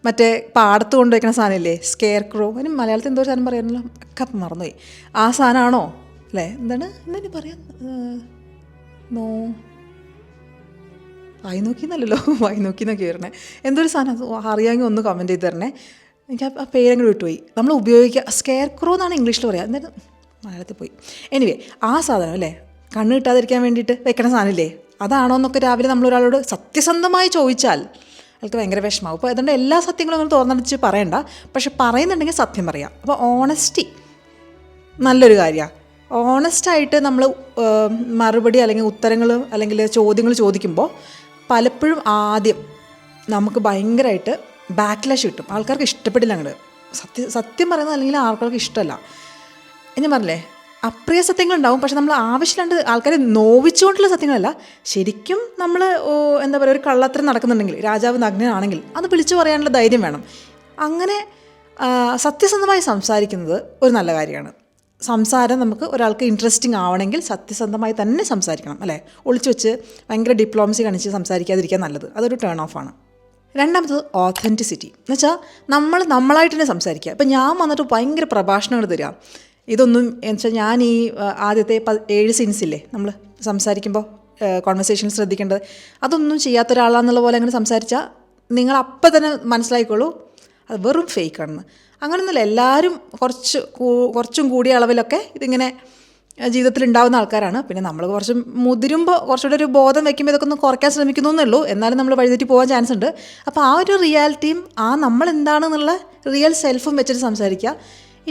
S1: മറ്റേ പാടത്ത് കൊണ്ടുവയ്ക്കുന്ന സാധനമില്ലേ, സ്കെയർ ക്രോ, അതിന് മലയാളത്തിൽ എന്തോ സാധനം പറയാനല്ലോ, ഒക്കെ മറന്നുപോയി. ആ സാധനമാണോ അല്ലേ, എന്താണ് പറയാൻ, വായി നോക്കിയെന്നല്ലോ, വായി നോക്കി വരണേ, എന്തൊരു സാധനം അറിയാമെങ്കിൽ ഒന്ന് കമൻറ്റ് ചെയ്ത് തരണേ. എനിക്ക് ആ പേരങ്ങ് വിട്ടുപോയി. നമ്മൾ ഉപയോഗിക്കുക സ്കെയർ ക്രോ എന്നാണ് ഇംഗ്ലീഷിൽ പറയുക, എന്തായാലും മലയാളത്തിൽ പോയി. എനിവേ ആ സാധനം അല്ലേ, കണ്ണ് കിട്ടാതിരിക്കാൻ വേണ്ടിയിട്ട് വെക്കണ സാധനമില്ലേ, അതാണോ എന്നൊക്കെ രാവിലെ നമ്മളൊരാളോട് സത്യസന്ധമായി ചോദിച്ചാൽ അയാൾക്ക് ഭയങ്കര വിഷമാവും. അപ്പോൾ അതുകൊണ്ട് എല്ലാ സത്യങ്ങളും അങ്ങനെ തുറന്നടിച്ച് പറയണ്ട, പക്ഷെ പറയുന്നുണ്ടെങ്കിൽ സത്യം പറയാം. അപ്പോൾ ഓണസ്റ്റി നല്ലൊരു കാര്യമാണ്. ഓണസ്റ്റായിട്ട് നമ്മൾ മറുപടി അല്ലെങ്കിൽ ഉത്തരങ്ങൾ അല്ലെങ്കിൽ ചോദ്യങ്ങൾ ചോദിക്കുമ്പോൾ പലപ്പോഴും ആദ്യം നമുക്ക് ഭയങ്കരമായിട്ട് ബാക്ക്ലാഷ് കിട്ടും. ആൾക്കാർക്ക് ഇഷ്ടപ്പെടില്ല അങ്ങോട്ട് സത്യം പറയുന്നത്, അല്ലെങ്കിൽ ആൾക്കാർക്ക് ഇഷ്ടമല്ല. ഞാൻ പറഞ്ഞില്ലേ, അപ്രിയ സത്യങ്ങളുണ്ടാവും, പക്ഷെ നമ്മൾ ആവശ്യമില്ലാണ്ട് ആൾക്കാരെ നോവിച്ചുകൊണ്ടുള്ള സത്യങ്ങളല്ല. ശരിക്കും നമ്മൾ എന്താ പറയുക, ഒരു കള്ളത്തരം നടക്കുന്നുണ്ടെങ്കിൽ, രാജാവ് നഗ്നനാണെങ്കിൽ അത് വിളിച്ചു പറയാനുള്ള ധൈര്യം വേണം. അങ്ങനെ സത്യസന്ധമായി സംസാരിക്കുന്നത് ഒരു നല്ല കാര്യമാണ്. സംസാരം നമുക്ക് ഒരാൾക്ക് ഇൻട്രസ്റ്റിംഗ് ആവണമെങ്കിൽ സത്യസന്ധമായി തന്നെ സംസാരിക്കണം അല്ലേ. ഒളിച്ചു വെച്ച് ഭയങ്കര ഡിപ്ലോമസി കാണിച്ച് സംസാരിക്കാതിരിക്കാൻ നല്ലത്. അതൊരു ടേൺ ഓഫാണ്. രണ്ടാമത്തത് ഓത്തൻറ്റിസിറ്റി എന്ന് വെച്ചാൽ നമ്മളായിട്ട് തന്നെ സംസാരിക്കുക. ഇപ്പം ഞാൻ വന്നിട്ട് ഭയങ്കര പ്രഭാഷണങ്ങൾ തരിക, ഇതൊന്നും എന്ന് വെച്ചാൽ ഞാൻ ഈ ആദ്യത്തെ 7 സീൻസില്ലേ നമ്മൾ സംസാരിക്കുമ്പോൾ കോൺവെർസേഷൻ ശ്രദ്ധിക്കേണ്ടത്, അതൊന്നും ചെയ്യാത്ത ഒരാളാന്നുള്ള പോലെ അങ്ങനെ സംസാരിച്ചാൽ നിങ്ങൾ അപ്പം തന്നെ മനസ്സിലായിക്കോളൂ അത് വെറും ഫേക്കാണെന്ന്. അങ്ങനെയൊന്നുമില്ല, എല്ലാവരും കുറച്ചും കൂടിയ അളവിലൊക്കെ ഇതിങ്ങനെ ജീവിതത്തിൽ ഉണ്ടാകുന്ന ആൾക്കാരാണ്. പിന്നെ നമ്മൾ കുറച്ച് മുതിരുമ്പോൾ കുറച്ചുകൂടെ ഒരു ബോധം വയ്ക്കുമ്പോൾ ഇതൊക്കെ ഒന്ന് കുറയ്ക്കാൻ ശ്രമിക്കുന്നു എന്നേ, എന്നാലും നമ്മൾ വഴിതെറ്റി പോകാൻ ചാൻസ് ഉണ്ട്. അപ്പോൾ ആ ഒരു റിയാലിറ്റിയും നമ്മൾ എന്താണെന്നുള്ള റിയൽ സെൽഫും വെച്ചിട്ട് സംസാരിക്കുക.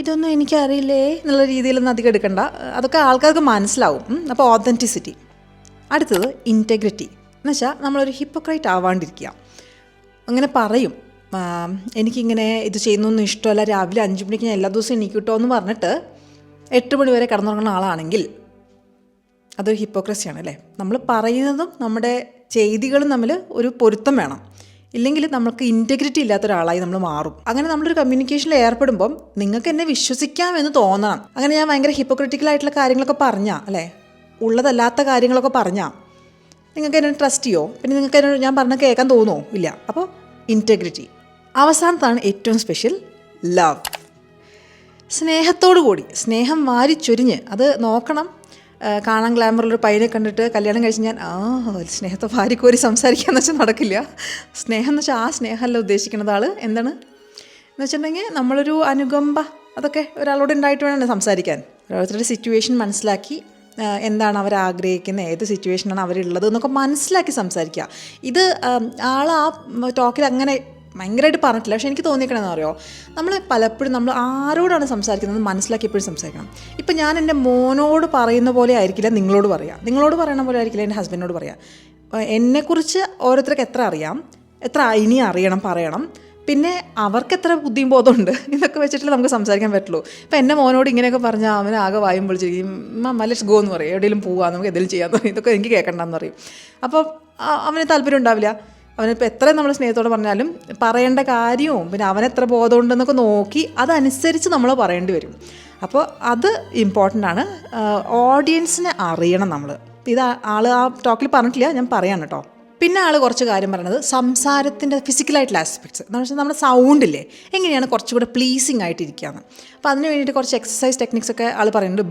S1: ഇതൊന്നും എനിക്കറിയില്ലേ എന്നുള്ള രീതിയിലൊന്നും അധികം എടുക്കണ്ട, അതൊക്കെ ആൾക്കാർക്ക് മനസ്സിലാവും. അപ്പോൾ ഓതൻറ്റിസിറ്റി. അടുത്തത് ഇൻറ്റഗ്രിറ്റി എന്ന് വെച്ചാൽ നമ്മളൊരു ഹിപ്പോക്രൈറ്റ് ആവാണ്ടിരിക്കുക. അങ്ങനെ പറയും, എനിക്കിങ്ങനെ ഇത് ചെയ്യുന്നൊന്നും ഇഷ്ടമല്ല, രാവിലെ 5 മണിക്ക് ഞാൻ എല്ലാ ദിവസവും എണീക്കിട്ടോ എന്ന് പറഞ്ഞിട്ട് 8 മണി വരെ കിടന്നുറങ്ങുന്ന ആളാണെങ്കിൽ അതൊരു ഹിപ്പോക്രസിയാണ് അല്ലേ. നമ്മൾ പറയുന്നതും നമ്മുടെ ചെയ്തികളും തമ്മിൽ ഒരു പൊരുത്തം വേണം. ഇല്ലെങ്കിൽ നമുക്ക് ഇൻറ്റഗ്രിറ്റി ഇല്ലാത്ത ഒരാളായി നമ്മൾ മാറും. അങ്ങനെ നമ്മളൊരു കമ്മ്യൂണിക്കേഷനിൽ ഏർപ്പെടുമ്പം നിങ്ങൾക്ക് എന്നെ വിശ്വസിക്കാമെന്ന് തോന്നണം. അങ്ങനെ ഞാൻ ഭയങ്കര ഹിപ്പോക്രിറ്റിക്കലായിട്ടുള്ള കാര്യങ്ങളൊക്കെ പറഞ്ഞാൽ, അല്ലേ, ഉള്ളതല്ലാത്ത കാര്യങ്ങളൊക്കെ പറഞ്ഞാൽ നിങ്ങൾക്ക് എന്നെ ട്രസ്റ്റ് ചെയ്യുമോ? പിന്നെ നിങ്ങൾക്ക് എന്നെ ഞാൻ പറഞ്ഞ കേൾക്കാൻ തോന്നുമോ? ഇല്ല. അപ്പോൾ ഇൻറ്റഗ്രിറ്റി. അവസാനത്താണ് ഏറ്റവും സ്പെഷ്യൽ, ലവ്. സ്നേഹത്തോടു കൂടി, സ്നേഹം വാരിച്ചൊരിഞ്ഞ് അത് നോക്കണം. കാണാൻ ഗ്ലാമറുള്ളൊരു പയ്യനെ കണ്ടിട്ട് കല്യാണം കഴിച്ച് ഞാൻ സ്നേഹത്തെ വാരിക്കോരി സംസാരിക്കാന്ന് വെച്ചാൽ നടക്കില്ല. സ്നേഹം എന്ന് വെച്ചാൽ ആ സ്നേഹമല്ല ഉദ്ദേശിക്കുന്നത്. ആൾ എന്താണ് എന്ന് വെച്ചിട്ടുണ്ടെങ്കിൽ നമ്മളൊരു അനുകമ്പ അതൊക്കെ ഒരാളോട് ഉണ്ടായിട്ട് വേണം സംസാരിക്കാൻ. ഓരോരുത്തരുടെ സിറ്റുവേഷൻ മനസ്സിലാക്കി എന്താണ് അവർ ആഗ്രഹിക്കുന്നത്, ഏത് സിറ്റുവേഷനാണ് അവരുള്ളത് എന്നൊക്കെ മനസ്സിലാക്കി സംസാരിക്കുക. ഇത് ആൾ ആ ടോക്കിൽ അങ്ങനെ ഭയങ്കരമായിട്ട് പറഞ്ഞിട്ടില്ല. പക്ഷേ എനിക്ക് തോന്നിക്കണമെന്ന് അറിയോ, നമ്മൾ പലപ്പോഴും നമ്മൾ ആരോടാണ് സംസാരിക്കുന്നത് മനസ്സിലാക്കി എപ്പോഴും സംസാരിക്കണം. ഇപ്പം ഞാൻ എൻ്റെ മോനോട് പറയുന്ന പോലെ ആയിരിക്കില്ല നിങ്ങളോട് പറയാം, നിങ്ങളോട് പറയണ പോലെ ആയിരിക്കില്ല എൻ്റെ ഹസ്ബൻഡിനോട് പറയാം. എന്നെക്കുറിച്ച് ഓരോരുത്തർക്ക് എത്ര അറിയാം, എത്ര ഇനി അറിയണം, പറയണം, പിന്നെ അവർക്ക് എത്ര ബുദ്ധിയും ബോധമുണ്ട്, ഇതൊക്കെ വെച്ചിട്ട് നമുക്ക് സംസാരിക്കാൻ പറ്റുള്ളൂ. ഇപ്പം എൻ്റെ മോനോട് ഇങ്ങനെയൊക്കെ പറഞ്ഞാൽ അവന് ആകെ വായും പൊളിച്ചിരിക്കും. ലെറ്റ്സ് ഗോ എന്ന് പറയും, എവിടെയെങ്കിലും പോവാം, നമുക്ക് എന്തെങ്കിലും ചെയ്യാമെന്ന് പറയും. ഇതൊക്കെ എനിക്ക് കേൾക്കണ്ടെന്ന് പറയും. അപ്പോൾ അവന് താല്പര്യം ഉണ്ടാവില്ല. അവനിപ്പോൾ എത്ര നമ്മൾ സ്നേഹത്തോടെ പറഞ്ഞാലും പറയേണ്ട കാര്യവും പിന്നെ അവനെത്ര ബോധമുണ്ടെന്നൊക്കെ നോക്കി അതനുസരിച്ച് നമ്മൾ പറയേണ്ടി വരും. അപ്പോൾ അത് ഇമ്പോർട്ടൻ്റ് ആണ്. ഓഡിയൻസിനെ അറിയണം നമ്മൾ. ഇത് ആൾ ആ ടോക്കിൽ പറഞ്ഞിട്ടില്ല, ഞാൻ പറയാൻ കേട്ടോ. പിന്നെ ആൾ കുറച്ച് കാര്യം പറയണത് സംസാരത്തിൻ്റെ ഫിസിക്കലായിട്ടുള്ള ആസ്പെക്ട്സ് എന്ന് വെച്ചാൽ നമ്മുടെ സൗണ്ടില്ലേ എങ്ങനെയാണ് കുറച്ചുകൂടെ പ്ലീസിങ് ആയിട്ടിരിക്കുകയെന്ന്. അപ്പോൾ അതിന് വേണ്ടിയിട്ട് കുറച്ച് എക്സസൈസ് ടെക്നിക്സ് ഒക്കെ ആൾ പറയുന്നുണ്ട്.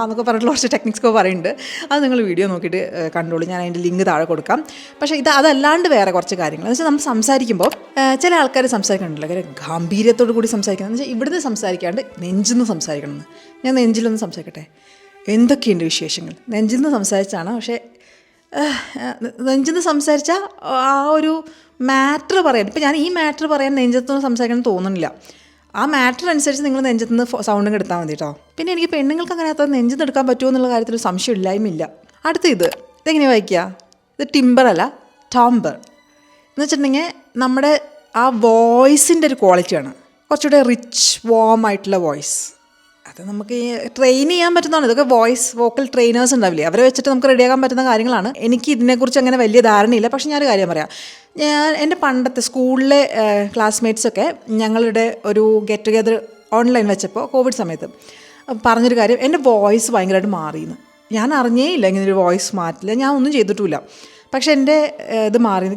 S1: എന്നൊക്കെ പറഞ്ഞിട്ടുള്ള കുറച്ച് ടെക്നിക്സ് ഒക്കെ പറയുന്നുണ്ട്. അത് നിങ്ങൾ വീഡിയോ നോക്കിയിട്ട് കണ്ടോളൂ, ഞാൻ അതിൻ്റെ ലിങ്ക് താഴെ കൊടുക്കാം. പക്ഷേ അതല്ലാണ്ട് വേറെ കുറച്ച് കാര്യങ്ങൾ എന്ന് വെച്ചാൽ നമ്മൾ സംസാരിക്കുമ്പോൾ ചില ആൾക്കാർ സംസാരിക്കുന്നുണ്ടല്ലോ അങ്ങനെ ഗാംഭീര്യത്തോടു കൂടി സംസാരിക്കണം എന്ന് വെച്ചാൽ ഇവിടുന്ന് സംസാരിക്കാണ്ട് നെഞ്ചിൽ നിന്ന് സംസാരിക്കണം എന്ന്. ഞാൻ നെഞ്ചിലൊന്ന് സംസാരിക്കട്ടെ, എന്തൊക്കെയുണ്ട് വിശേഷങ്ങൾ, നെഞ്ചിൽ നിന്ന് സംസാരിച്ചാണ്. പക്ഷേ നെഞ്ചിൽ നിന്ന് സംസാരിച്ചാൽ ആ ഒരു മാറ്റർ പറയാൻ, ഇപ്പം ഞാൻ ഈ മാറ്റർ പറയാൻ നെഞ്ചത്തുനിന്ന് സംസാരിക്കണം തോന്നുന്നില്ല. ആ മാറ്റർ അനുസരിച്ച് നിങ്ങൾ നെഞ്ചത്തുനിന്ന് സൗണ്ടും എടുത്താൽ മതി കേട്ടോ. പിന്നെ എനിക്ക് പെണ്ണുങ്ങൾക്ക് അങ്ങനെ അത്ര നെഞ്ചത്ത് എടുക്കാൻ പറ്റുമോ എന്നുള്ള കാര്യത്തിൽ സംശയം ഇല്ലായ്മയില്ല. അടുത്ത ഇതെങ്ങനെ വായിക്കുക, ഇത് ടിമ്പർ അല്ല ടോംബർ എന്ന് വെച്ചിട്ടുണ്ടെങ്കിൽ നമ്മുടെ ആ വോയിസിൻ്റെ ഒരു ക്വാളിറ്റിയാണ്. കുറച്ചുകൂടെ റിച്ച് വാം ആയിട്ടുള്ള വോയിസ്. അത് നമുക്ക് ട്രെയിൻ ചെയ്യാൻ പറ്റുന്നതാണ്. ഇതൊക്കെ വോക്കൽ ട്രെയിനേഴ്സ് ഉണ്ടാവില്ലേ, അവരെ വെച്ചിട്ട് നമുക്ക് റെഡിയാക്കാൻ പറ്റുന്ന കാര്യങ്ങളാണ്. എനിക്ക് ഇതിനെക്കുറിച്ച് അങ്ങനെ വലിയ ധാരണയില്ല. പക്ഷേ ഞാനൊരു കാര്യം പറയാം. എൻ്റെ പണ്ടത്തെ സ്കൂളിലെ ക്ലാസ്മേറ്റ്സൊക്കെ ഞങ്ങളുടെ ഒരു ഗെറ്റ് ടുഗെദർ ഓൺലൈൻ വെച്ചപ്പോൾ കോവിഡ് സമയത്ത് പറഞ്ഞൊരു കാര്യം, എൻ്റെ വോയിസ് ഭയങ്കരമായിട്ട് മാറിയെന്ന്. ഞാൻ അറിഞ്ഞേ ഇല്ല ഇങ്ങനൊരു വോയിസ് മാറ്റില്ല, ഞാൻ ഒന്നും ചെയ്തിട്ടുമില്ല. പക്ഷേ എൻ്റെ ഇത് മാറി.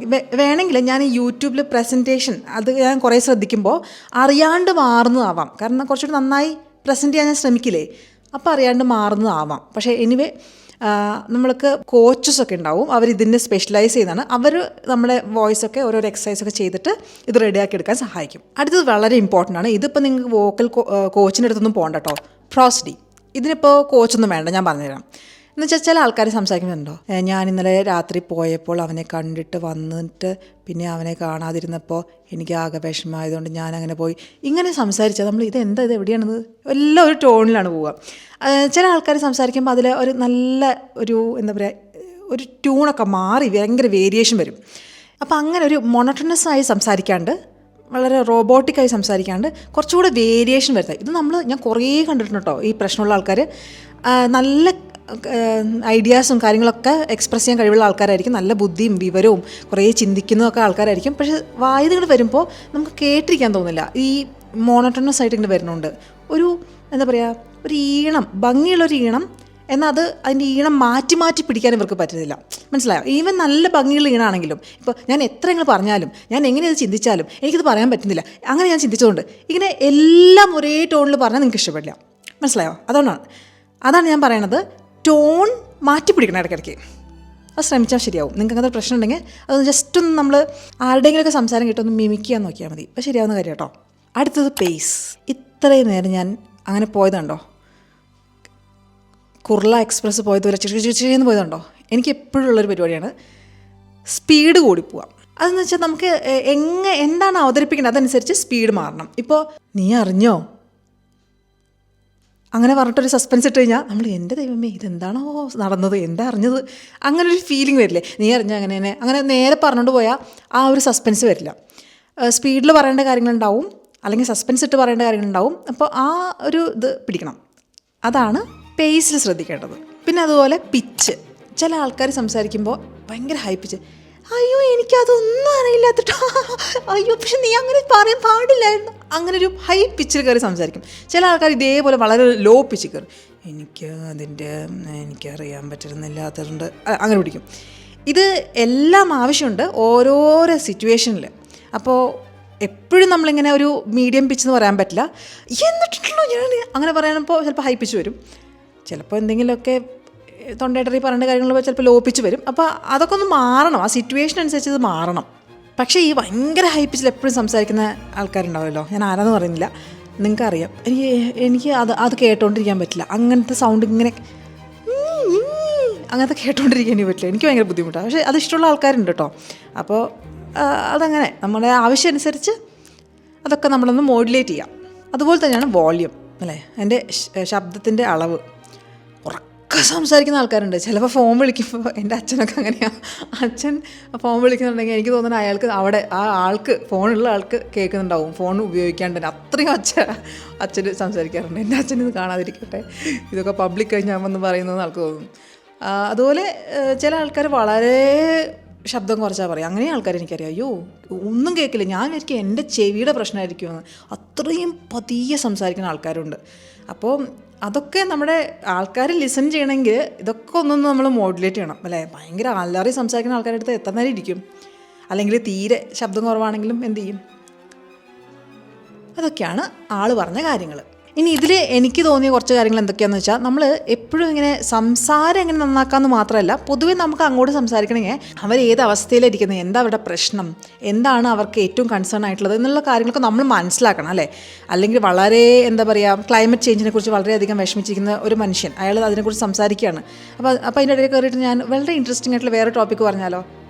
S1: വേണമെങ്കിൽ ഞാൻ ഈ യൂട്യൂബിൽ പ്രസൻറ്റേഷൻ അത് ഞാൻ കുറേ ശ്രദ്ധിക്കുമ്പോൾ അറിയാണ്ട് മാറുന്നതാവാം. കാരണം കുറച്ചുകൂടി നന്നായി പ്രസൻറ്റ് ചെയ്യാൻ ഞാൻ ശ്രമിക്കില്ലേ, അപ്പോൾ അറിയാണ്ട് മാറുന്നതാവാം. പക്ഷേ എനിവേ നമ്മൾക്ക് കോച്ചസൊക്കെ ഉണ്ടാവും, അവരിതിൻ്റെ സ്പെഷ്യലൈസ് ചെയ്യുന്നതാണ്. അവർ നമ്മുടെ വോയിസൊക്കെ ഓരോരോ എക്സസൈസൊക്കെ ചെയ്തിട്ട് ഇത് റെഡിയാക്കി എടുക്കാൻ സഹായിക്കും. അടുത്തത് വളരെ ഇമ്പോർട്ടൻ്റ് ആണ്. ഇതിപ്പോൾ നിങ്ങൾക്ക് വോക്കൽ കോച്ചിൻ്റെ അടുത്തൊന്നും പോകണ്ട കേട്ടോ. പ്രോസ്ഡി ഇതിനിപ്പോൾ കോച്ചൊന്നും വേണ്ട, ഞാൻ പറഞ്ഞുതരാം. എന്നുവെച്ചാൽ ചില ആൾക്കാർ സംസാരിക്കുന്നുണ്ടോ, ഞാൻ ഇന്നലെ രാത്രി പോയപ്പോൾ അവനെ കണ്ടിട്ട് വന്നിട്ട് പിന്നെ അവനെ കാണാതിരുന്നപ്പോൾ എനിക്ക് ആകെ വിഷമമായതുകൊണ്ട് ഞാൻ അങ്ങനെ പോയി, ഇങ്ങനെ സംസാരിച്ചാൽ നമ്മൾ ഇത് എവിടെയാണെന്ന് എല്ലാം ഒരു ടോണിലാണ് പോവുക. ചില ആൾക്കാർ സംസാരിക്കുമ്പോൾ അതിൽ ഒരു നല്ല എന്താ പറയുക, ഒരു ട്യൂണൊക്കെ മാറി ഭയങ്കര വേരിയേഷൻ വരും. അപ്പോൾ അങ്ങനെ ഒരു മൊണോട്ടണസ് ആയി സംസാരിക്കാണ്ട് വളരെ റോബോട്ടിക്കായി സംസാരിക്കാണ്ട് കുറച്ചുകൂടെ വേരിയേഷൻ വരുന്നത്. ഇത് ഞാൻ കുറേ കണ്ടിട്ടുണ്ട് കേട്ടോ. ഈ പ്രശ്നമുള്ള ആൾക്കാർ നല്ല ഐഡിയാസും കാര്യങ്ങളൊക്കെ എക്സ്പ്രസ് ചെയ്യാൻ കഴിവുള്ള ആൾക്കാരായിരിക്കും, നല്ല ബുദ്ധിയും വിവരവും കുറേ ചിന്തിക്കുന്നതൊക്കെ ആൾക്കാരായിരിക്കും. പക്ഷേ വായതുകൾ വരുമ്പോൾ നമുക്ക് കേട്ടിരിക്കാൻ തോന്നില്ല. ഈ മോണോട്ടണസ് ആയിട്ട് ഇങ്ങനെ വരുന്നുണ്ട് ഒരു എന്താ പറയുക, ഒരു ഈണം, ഭംഗിയുള്ളൊരു ഈണം, എന്നാൽ അതിൻ്റെ ഈണം മാറ്റി പിടിക്കാൻ ഇവർക്ക് പറ്റുന്നില്ല. മനസ്സിലായോ? ഈവൻ നല്ല ഭംഗിയുള്ള ഈണാണെങ്കിലും ഇപ്പോൾ ഞാൻ എത്ര നിങ്ങൾ പറഞ്ഞാലും, ഞാൻ എങ്ങനെ ഇത് ചിന്തിച്ചാലും എനിക്കിത് പറയാൻ പറ്റുന്നില്ല. അങ്ങനെ ഞാൻ ചിന്തിച്ചതുകൊണ്ട് ഇങ്ങനെ എല്ലാം ഒരേ ടോണിൽ പറഞ്ഞാൽ നിങ്ങൾക്ക് ഇഷ്ടപ്പെടില്ല. മനസ്സിലായോ? അതാണ് ഞാൻ പറയണത്. ടോൺ മാറ്റി പിടിക്കണം ഇടയ്ക്കിടയ്ക്ക്. അത് ശ്രമിച്ചാൽ ശരിയാവും. നിങ്ങൾക്ക് അങ്ങനത്തെ പ്രശ്നം ഉണ്ടെങ്കിൽ അതൊന്ന് ജസ്റ്റ് ഒന്ന് നമ്മൾ ആരുടെയെങ്കിലുമൊക്കെ സംസാരം കിട്ടുമെന്ന് മിമിക്കാൻ നോക്കിയാൽ മതി. അത് ശരിയാവുന്ന കാര്യം കേട്ടോ. അടുത്തത് പേസ്. ഇത്രയും നേരം ഞാൻ അങ്ങനെ പോയതുണ്ടോ, കുർള എക്സ്പ്രസ് പോയതുപോലെ ചിരിന്ന് പോയതുണ്ടോ? എനിക്ക് എപ്പോഴും ഉള്ളൊരു പരിപാടിയാണ് സ്പീഡ് കൂടി പോവാം. അതെന്ന് വെച്ചാൽ നമുക്ക് എന്താണ് അവതരിപ്പിക്കേണ്ടത് അതനുസരിച്ച് സ്പീഡ് മാറണം. ഇപ്പോൾ നീ അറിഞ്ഞോ അങ്ങനെ പറഞ്ഞിട്ടൊരു സസ്പെൻസ് ഇട്ട് കഴിഞ്ഞാൽ നമ്മൾ എൻ്റെ ദൈവമേ ഇതെന്താണോ നടന്നത്, എന്താ അറിഞ്ഞത്, അങ്ങനെ ഒരു ഫീലിംഗ് വരില്ലേ. നീ അറിഞ്ഞോ അങ്ങനെ നേരെ പറഞ്ഞുകൊണ്ട് പോയാൽ ആ ഒരു സസ്പെൻസ് വരില്ല. സ്പീഡിൽ പറയേണ്ട കാര്യങ്ങളുണ്ടാവും, അല്ലെങ്കിൽ സസ്പെൻസ് ഇട്ട് പറയേണ്ട കാര്യങ്ങളുണ്ടാവും. അപ്പോൾ ആ ഒരു ഇത് പിടിക്കണം. അതാണ് പേസിൽ ശ്രദ്ധിക്കേണ്ടത്. പിന്നെ അതുപോലെ പിച്ച്. ചില ആൾക്കാർ സംസാരിക്കുമ്പോൾ ഭയങ്കര ഹൈ പിച്ച്, അയ്യോ എനിക്കതൊന്നും അറിയില്ലാത്തിട്ടോ, അയ്യോ പക്ഷെ നീ അങ്ങനെ പറയാൻ പാടില്ലായിരുന്നു. അങ്ങനെ ഒരു ഹൈ പിച്ചിൽ കയറി സംസാരിക്കും. ചില ആൾക്കാർ ഇതേപോലെ വളരെ ലോ പിച്ചിൽ കയറും. എനിക്കറിയാൻ പറ്റുന്നില്ലാത്തതുകൊണ്ട് അങ്ങനെ പിടിക്കും. ഇത് എല്ലാം ആവശ്യമുണ്ട് ഓരോരോ സിറ്റുവേഷനിൽ. അപ്പോൾ എപ്പോഴും നമ്മളിങ്ങനെ ഒരു മീഡിയം പിച്ച് എന്ന് പറയാൻ പറ്റില്ല. എന്നിട്ടുണ്ടല്ലോ ഞാൻ അങ്ങനെ പറയാനപ്പോൾ ചിലപ്പോൾ ഹൈ പിച്ച് വരും, ചിലപ്പോൾ എന്തെങ്കിലുമൊക്കെ തൊണ്ടയിടറി പറയേണ്ട കാര്യങ്ങൾ ചിലപ്പോൾ ലോ പിച്ച് വരും. അപ്പോൾ അതൊക്കെ ഒന്ന് മാറണം, ആ സിറ്റുവേഷൻ അനുസരിച്ച് ഇത് മാറണം. പക്ഷേ ഈ ഭയങ്കര ഹൈ പിച്ചിൽ എപ്പോഴും സംസാരിക്കുന്ന ആൾക്കാരുണ്ടാവുമല്ലോ, ഞാൻ ആരാന്ന് പറയുന്നില്ല, നിങ്ങൾക്കറിയാം. എനിക്ക് അത് കേട്ടോണ്ടിരിക്കാൻ പറ്റില്ല. അങ്ങനത്തെ സൗണ്ട് ഇങ്ങനെ അങ്ങനത്തെ കേട്ടോണ്ടിരിക്കാൻ പറ്റില്ല, എനിക്ക് ഭയങ്കര ബുദ്ധിമുട്ടാണ്. പക്ഷേ അത് ഇഷ്ടമുള്ള ആൾക്കാരുണ്ട് കേട്ടോ. അപ്പോൾ അതങ്ങനെ നമ്മുടെ ആവശ്യം അനുസരിച്ച് അതൊക്കെ നമ്മളൊന്ന് മോഡുലേറ്റ് ചെയ്യാം. അതുപോലെ തന്നെയാണ് വോള്യൂം അല്ലേ, എൻ്റെ ശബ്ദത്തിൻ്റെ അളവ്. ഒക്കെ സംസാരിക്കുന്ന ആൾക്കാരുണ്ട്. ചിലപ്പോൾ ഫോൺ വിളിക്കുമ്പോൾ എൻ്റെ അച്ഛനൊക്കെ അങ്ങനെയാണ്. അച്ഛൻ ഫോൺ വിളിക്കുന്നുണ്ടെങ്കിൽ എനിക്ക് തോന്നുന്നത് അയാൾക്ക് അവിടെ ആ ആൾക്ക് ഫോണുള്ള ആൾക്ക് കേൾക്കുന്നുണ്ടാവും, ഫോൺ ഉപയോഗിക്കാണ്ട് തന്നെ. അത്രയും അച്ഛന് സംസാരിക്കാറുണ്ട്. എൻ്റെ അച്ഛൻ ഇത് കാണാതിരിക്കട്ടെ, ഇതൊക്കെ പബ്ലിക് കഴിഞ്ഞാമെന്ന് പറയുന്നതെന്ന് ആൾക്ക് തോന്നും. അതുപോലെ ചില ആൾക്കാർ വളരെ ശബ്ദം കുറച്ചാൽ പറയും. അങ്ങനെ ആൾക്കാർ എനിക്കറിയാം, അയ്യോ ഒന്നും കേൾക്കില്ല, ഞാൻ വിചാരിക്കും എൻ്റെ ചെവിയുടെ പ്രശ്നമായിരിക്കുമെന്ന്. അത്രയും പതിയെ സംസാരിക്കുന്ന ആൾക്കാരുണ്ട്. അപ്പോൾ അതൊക്കെ നമ്മുടെ ആൾക്കാർ ലിസൺ ചെയ്യണമെങ്കിൽ ഇതൊക്കെ ഒന്നൊന്ന് നമ്മൾ മോഡുലേറ്റ് ചെയ്യണം അല്ലേ. ഭയങ്കര അലറി സംസാരിക്കുന്ന ആൾക്കാരുടെ അടുത്ത് എത്ര നേരം ഇരിക്കും, അല്ലെങ്കിൽ തീരെ ശബ്ദം കുറവാണെങ്കിലും എന്ത് ചെയ്യും. അതൊക്കെയാണ് ആൾ പറഞ്ഞ കാര്യങ്ങൾ. ഇനി ഇതിൽ എനിക്ക് തോന്നിയ കുറച്ച് കാര്യങ്ങൾ എന്തൊക്കെയാണെന്ന് വെച്ചാൽ, നമ്മൾ എപ്പോഴും ഇങ്ങനെ സംസാരം എങ്ങനെ നന്നാക്കാമെന്ന് മാത്രമല്ല, പൊതുവെ നമുക്ക് അങ്ങോട്ട് സംസാരിക്കണമെങ്കിൽ അവർ ഏത് അവസ്ഥയിലിരിക്കുന്നത്, എന്താ അവരുടെ പ്രശ്നം, എന്താണ് അവർക്ക് ഏറ്റവും കൺസേൺ ആയിട്ടുള്ളത് എന്നുള്ള കാര്യങ്ങളൊക്കെ നമ്മൾ മനസ്സിലാക്കണം അല്ലേ. അല്ലെങ്കിൽ വളരെ എന്താ പറയുക, ക്ലൈമറ്റ് ചേഞ്ചിനെ കുറിച്ച് വളരെയധികം വിഷമിച്ചിരിക്കുന്ന ഒരു മനുഷ്യൻ, അയാൾ അതിനെക്കുറിച്ച് സംസാരിക്കുകയാണ്. അപ്പോൾ അതിൻ്റെ ഇടയിൽ കയറിയിട്ട് ഞാൻ വളരെ ഇൻട്രസ്റ്റിംഗ് ആയിട്ടുള്ള വേറെ ടോപ്പിക്ക് പറഞ്ഞാലോ,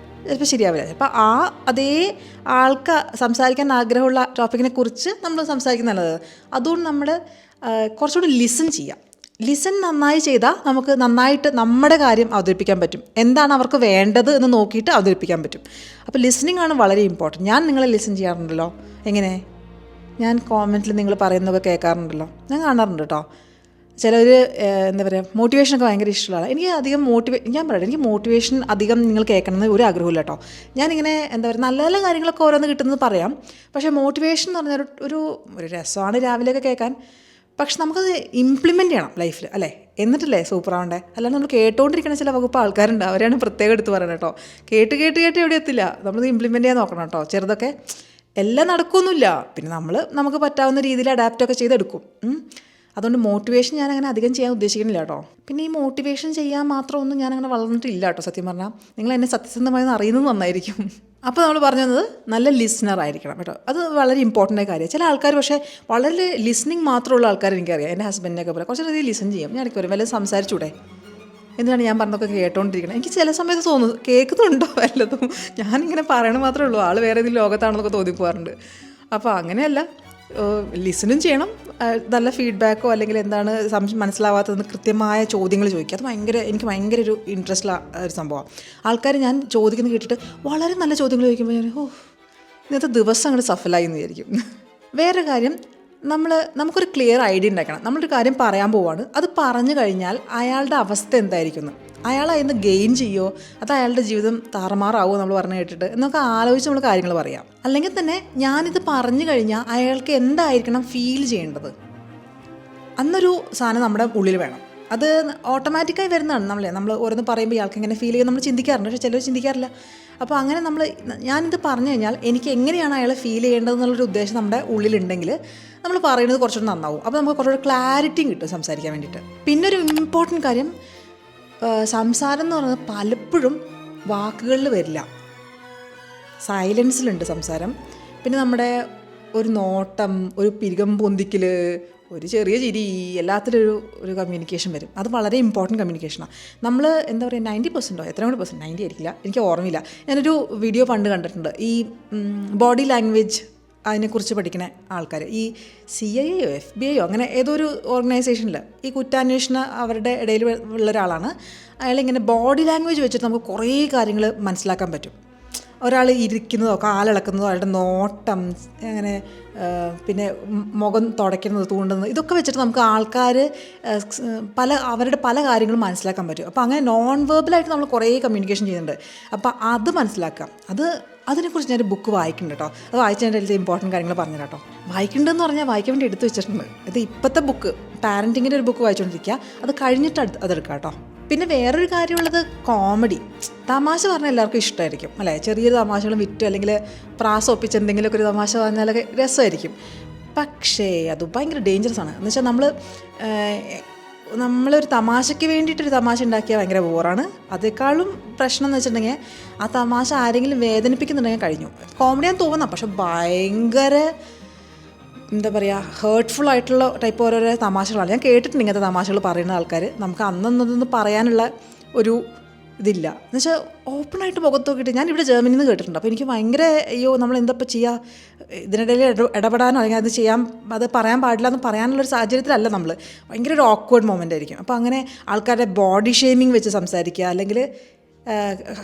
S1: ചിലപ്പോൾ ശരിയാവില്ല. അപ്പോൾ അതേ ആൾക്ക് സംസാരിക്കാൻ ആഗ്രഹമുള്ള ടോപ്പിക്കിനെ കുറിച്ച് നമ്മൾ സംസാരിക്കുന്നത്. അതുകൊണ്ട് നമ്മൾ കുറച്ചുകൂടി ലിസൺ ചെയ്യാം. ലിസൺ നന്നായി ചെയ്താൽ നമുക്ക് നന്നായിട്ട് നമ്മുടെ കാര്യം അവതരിപ്പിക്കാൻ പറ്റും. എന്താണ് അവർക്ക് വേണ്ടത് എന്ന് നോക്കിയിട്ട് അവതരിപ്പിക്കാൻ പറ്റും. അപ്പോൾ ലിസണിങ് ആണ് വളരെ ഇമ്പോർട്ടൻറ്റ്. ഞാൻ നിങ്ങളെ ലിസൺ ചെയ്യാറുണ്ടല്ലോ. എങ്ങനെ, ഞാൻ കോമെൻറ്റിൽ നിങ്ങൾ പറയുന്നതൊക്കെ കേൾക്കാറുണ്ടല്ലോ, ഞാൻ കാണാറുണ്ട് കേട്ടോ. ചിലർ എന്താ പറയുക, മോട്ടിവേഷനൊക്കെ ഭയങ്കര ഇഷ്ടമുള്ള. എനിക്ക് അധികം ഞാൻ പറയട്ടെ, എനിക്ക് മോട്ടിവേഷൻ അധികം നിങ്ങൾ കേൾക്കണമെന്ന് ഒരു ആഗ്രഹമില്ല കേട്ടോ. ഞാനിങ്ങനെ എന്താ പറയുക, നല്ല നല്ല കാര്യങ്ങളൊക്കെ ഓരോന്ന് കിട്ടുന്നത് പറയാം. പക്ഷേ മോട്ടിവേഷൻ എന്ന് പറഞ്ഞാൽ ഒരു രസമാണ് രാവിലെയൊക്കെ കേൾക്കാൻ. പക്ഷെ നമുക്കത് ഇംപ്ലിമെൻ്റ് ചെയ്യണം ലൈഫിൽ അല്ലേ, എന്നിട്ടല്ലേ സൂപ്പറാവണ്ടേ. അല്ലാണ്ട് നമ്മൾ കേട്ടുകൊണ്ടിരിക്കുന്ന ചില വകുപ്പ് ആൾക്കാരുണ്ട്, അവരെയാണ് പ്രത്യേകം എടുത്ത് പറയുന്നത് കേട്ടോ. കേട്ട് എവിടെ എത്തില്ല, നമ്മളത് ഇംപ്ലിമെൻ്റ് ചെയ്യാൻ നോക്കണം കേട്ടോ. ചെറുതൊക്കെ എല്ലാം നടക്കുമൊന്നുമില്ല, പിന്നെ നമുക്ക് പറ്റാവുന്ന രീതിയിൽ അഡാപ്റ്റൊക്കെ ചെയ്തെടുക്കും. അതുകൊണ്ട് മോട്ടിവേഷൻ ഞാനങ്ങനെ അധികം ചെയ്യാൻ ഉദ്ദേശിക്കുന്നില്ല കേട്ടോ. പിന്നെ ഈ മോട്ടിവേഷൻ ചെയ്യാൻ മാത്രമൊന്നും ഞാനങ്ങനെ വളർന്നിട്ടില്ല കേട്ടോ. സത്യം പറഞ്ഞാൽ നിങ്ങൾ എന്നെ സത്യസന്ധമായി അറിയുന്നത് നന്നായിരിക്കും. അപ്പോൾ നമ്മൾ പറഞ്ഞത് നല്ല ലിസണർ ആയിരിക്കണം കേട്ടോ. അത് വളരെ ഇമ്പോർട്ടൻ്റ് ആയ കാര്യമാണ്. ചില ആൾക്കാർ പക്ഷേ വളരെ ലിസണിങ് മാത്രമുള്ള ആൾക്കാർ എനിക്കറിയാം. എൻ്റെ ഹസ്ബൻഡിനൊക്കെ പോലെ കുറച്ചധികം ലിസൺ ചെയ്യും. ഞാൻ ഇടയ്ക്ക് വരും വല്ലതും സംസാരിച്ചൂടെ, എന്തിനാണ് ഞാൻ പറഞ്ഞതൊക്കെ കേട്ടോണ്ടിരിക്കണം. എനിക്ക് ചില സമയത്ത് തോന്നുന്നു കേൾക്കുന്നുണ്ടോ വല്ലതും, ഞാനിങ്ങനെ പറയണ മാത്രമേ ഉള്ളൂ, ആൾ വേറെ ഏതെങ്കിലും ലോകത്താണെന്നൊക്കെ തോന്നിപ്പോകാറുണ്ട്. അപ്പോൾ അങ്ങനെയല്ല, ലിസണും ചെയ്യണം. നല്ല ഫീഡ്ബാക്കോ അല്ലെങ്കിൽ എന്താണ് മനസ്സിലാവാത്തതെന്ന് കൃത്യമായ ചോദ്യങ്ങൾ ചോദിക്കുക. അത് എനിക്ക് ഭയങ്കര ഒരു ഇൻട്രസ്റ്റുള്ള ഒരു സംഭവമാണ്. ആൾക്കാർ ഞാൻ ചോദിക്കുന്നത് കേട്ടിട്ട് വളരെ നല്ല ചോദ്യങ്ങൾ ചോദിക്കുമ്പോൾ ഞാൻ ഇന്നത്തെ ദിവസം അങ്ങോട്ട് സഫലായി എന്ന് വിചാരിക്കും. വേറെ കാര്യം, നമുക്കൊരു ക്ലിയർ ഐഡിയ ഉണ്ടാക്കണം. നമ്മളൊരു കാര്യം പറയാൻ പോവാണ്, അത് പറഞ്ഞു കഴിഞ്ഞാൽ അയാളുടെ അവസ്ഥ എന്തായിരിക്കും, അയാൾ അതിന് ഗെയിൻ ചെയ്യുമോ അത് അയാളുടെ ജീവിതം താറുമാറാവോ നമ്മൾ പറഞ്ഞു കേട്ടിട്ട് എന്നൊക്കെ ആലോചിച്ച് നമ്മൾ കാര്യങ്ങൾ പറയാം. അല്ലെങ്കിൽ തന്നെ ഞാനിത് പറഞ്ഞു കഴിഞ്ഞാൽ അയാൾക്ക് എന്തായിരിക്കണം ഫീൽ ചെയ്യേണ്ടത്, അന്നൊരു സാധനം നമ്മുടെ ഉള്ളിൽ വേണം. അത് ഓട്ടോമാറ്റിക്കായി വരുന്നതാണ്. നമ്മൾ ഓരോന്ന് പറയുമ്പോൾ ഇയാൾക്ക് എങ്ങനെ ഫീൽ ചെയ്യും നമ്മൾ ചിന്തിക്കാറുണ്ട്, പക്ഷേ ചിലർ ചിന്തിക്കാറില്ല. അപ്പോൾ അങ്ങനെ ഞാനിത് പറഞ്ഞു കഴിഞ്ഞാൽ എനിക്ക് എങ്ങനെയാണ് അയാളെ ഫീൽ ചെയ്യേണ്ടതെന്നുള്ളൊരു ഉദ്ദേശം നമ്മുടെ ഉള്ളിലുണ്ടെങ്കിൽ നമ്മൾ പറയുന്നത് കുറച്ചുകൂടി നന്നാവും. അപ്പോൾ നമുക്ക് കുറച്ചുകൂടി ക്ലാരിറ്റിയും കിട്ടും സംസാരിക്കാൻ വേണ്ടിയിട്ട്. പിന്നെ ഒരു ഇമ്പോർട്ടൻറ്റ് കാര്യം, സംസാരം എന്ന് പറയുന്നത് പലപ്പോഴും വാക്കുകളിൽ വരില്ല, സൈലൻസിലുണ്ട് സംസാരം. പിന്നെ നമ്മുടെ ഒരു നോട്ടം, ഒരു പിരികം പൊന്തിക്കൽ, ഒരു ചെറിയ ചിരി, എല്ലാത്തിലും ഒരു കമ്മ്യൂണിക്കേഷൻ വരും. അത് വളരെ ഇമ്പോർട്ടൻറ്റ് കമ്മ്യൂണിക്കേഷനാണ്. നമ്മൾ എന്താ പറയുക 90%, എത്രയും കൂടി %, 90 ആയിരിക്കില്ല, എനിക്ക് ഓർമ്മയില്ല. ഞാനൊരു വീഡിയോ പണ്ട് കണ്ടിട്ടുണ്ട്, ഈ ബോഡി ലാംഗ്വേജ് അതിനെക്കുറിച്ച് പഠിക്കുന്ന ആൾക്കാർ, ഈ CIA FBI അങ്ങനെ ഏതോ ഒരു ഓർഗനൈസേഷനിൽ ഈ കുറ്റാന്വേഷണ അവരുടെ ഇടയിൽ ഉള്ള ഒരാളാണ്. അയാളിങ്ങനെ ബോഡി ലാംഗ്വേജ് വെച്ചിട്ട് നമുക്ക് കുറേ കാര്യങ്ങൾ മനസ്സിലാക്കാൻ പറ്റും. ഒരാൾ ഇരിക്കുന്നതോ കാലിളക്കുന്നതോ അയാളുടെ നോട്ടം അങ്ങനെ പിന്നെ മുഖം തുടയ്ക്കുന്നത് തൂണ്ടുന്നത് ഇതൊക്കെ വെച്ചിട്ട് നമുക്ക് ആൾക്കാർ അവരുടെ പല കാര്യങ്ങളും മനസ്സിലാക്കാൻ പറ്റും. അപ്പോൾ അങ്ങനെ നോൺ വെർബലായിട്ട് നമ്മൾ കുറേ കമ്മ്യൂണിക്കേഷൻ ചെയ്യുന്നുണ്ട്. അപ്പോൾ അത് മനസ്സിലാക്കാം. അതിനെക്കുറിച്ച് ഞാനൊരു ബുക്ക് വായിക്കുന്നുണ്ട് കേട്ടോ. അത് വായിച്ചതിൻ്റെ അതിൽ ഇമ്പോർട്ടൻറ്റ് കാര്യങ്ങൾ പറഞ്ഞു കേട്ടോ. വായിക്കുന്നുണ്ടെന്ന് പറഞ്ഞാൽ വായിക്കാൻ വേണ്ടി എടുത്തു വെച്ചിട്ടുണ്ട്. ഇത് ഇപ്പോഴത്തെ ബുക്ക് പാരൻറ്റിങ്ങിൻ്റെ ഒരു ബുക്ക് വായിച്ചുകൊണ്ടിരിക്കുക. അത് കഴിഞ്ഞിട്ട് അതെടുക്കാം കേട്ടോ. പിന്നെ വേറൊരു കാര്യമുള്ളത് കോമഡി. തമാശ പറഞ്ഞാൽ എല്ലാവർക്കും ഇഷ്ടമായിരിക്കും അല്ലേ. ചെറിയ തമാശകൾ വിറ്റു അല്ലെങ്കിൽ പ്രാസം ഒപ്പിച്ച് എന്തെങ്കിലുമൊക്കെ ഒരു തമാശ പറഞ്ഞാലൊക്കെ രസമായിരിക്കും. പക്ഷേ അത് ഭയങ്കര ഡേഞ്ചറസ് ആണ്. എന്ന് വെച്ചാൽ നമ്മളൊരു തമാശയ്ക്ക് വേണ്ടിയിട്ടൊരു തമാശ ഉണ്ടാക്കിയാൽ ഭയങ്കര ബോറാണ്. അതേക്കാളും പ്രശ്നം എന്ന് വെച്ചിട്ടുണ്ടെങ്കിൽ ആ തമാശ ആരെങ്കിലും വേദനിപ്പിക്കുന്നുണ്ടെങ്കിൽ കഴിഞ്ഞു. കോമഡിയാന്ന് തോന്നാം, പക്ഷെ ഭയങ്കര എന്താ പറയുക ഹേർട്ട്ഫുൾ ആയിട്ടുള്ള ടൈപ്പ് ഓരോരോ തമാശകളാണ്. ഞാൻ കേട്ടിട്ടുണ്ട് ഇങ്ങനത്തെ തമാശകൾ പറയുന്ന ആൾക്കാർ. നമുക്ക് അന്നൊന്നും പറയാനുള്ള ഒരു ഇതില്ല. എന്നുവെച്ചാൽ ഓപ്പണായിട്ട് മുഖത്ത് നോക്കിയിട്ട് ഞാനിവിടെ ജർമ്മനിയിൽ നിന്ന് കേട്ടിട്ടുണ്ട്. അപ്പോൾ എനിക്ക് ഭയങ്കര അയ്യോ നമ്മൾ എന്താപ്പോൾ ചെയ്യുക, ഇതിനിടയിൽ ഇടപെടാനോ അല്ലെങ്കിൽ അത് പറയാൻ പാടില്ല എന്ന് പറയാനുള്ളൊരു സാഹചര്യത്തിലല്ല നമ്മൾ. ഭയങ്കര ഒരു ഓക്വേർഡ് മൊമെൻ്റ് ആയിരിക്കും. അപ്പോൾ അങ്ങനെ ആൾക്കാരുടെ ബോഡി ഷേമിങ് വെച്ച് സംസാരിക്കുക, അല്ലെങ്കിൽ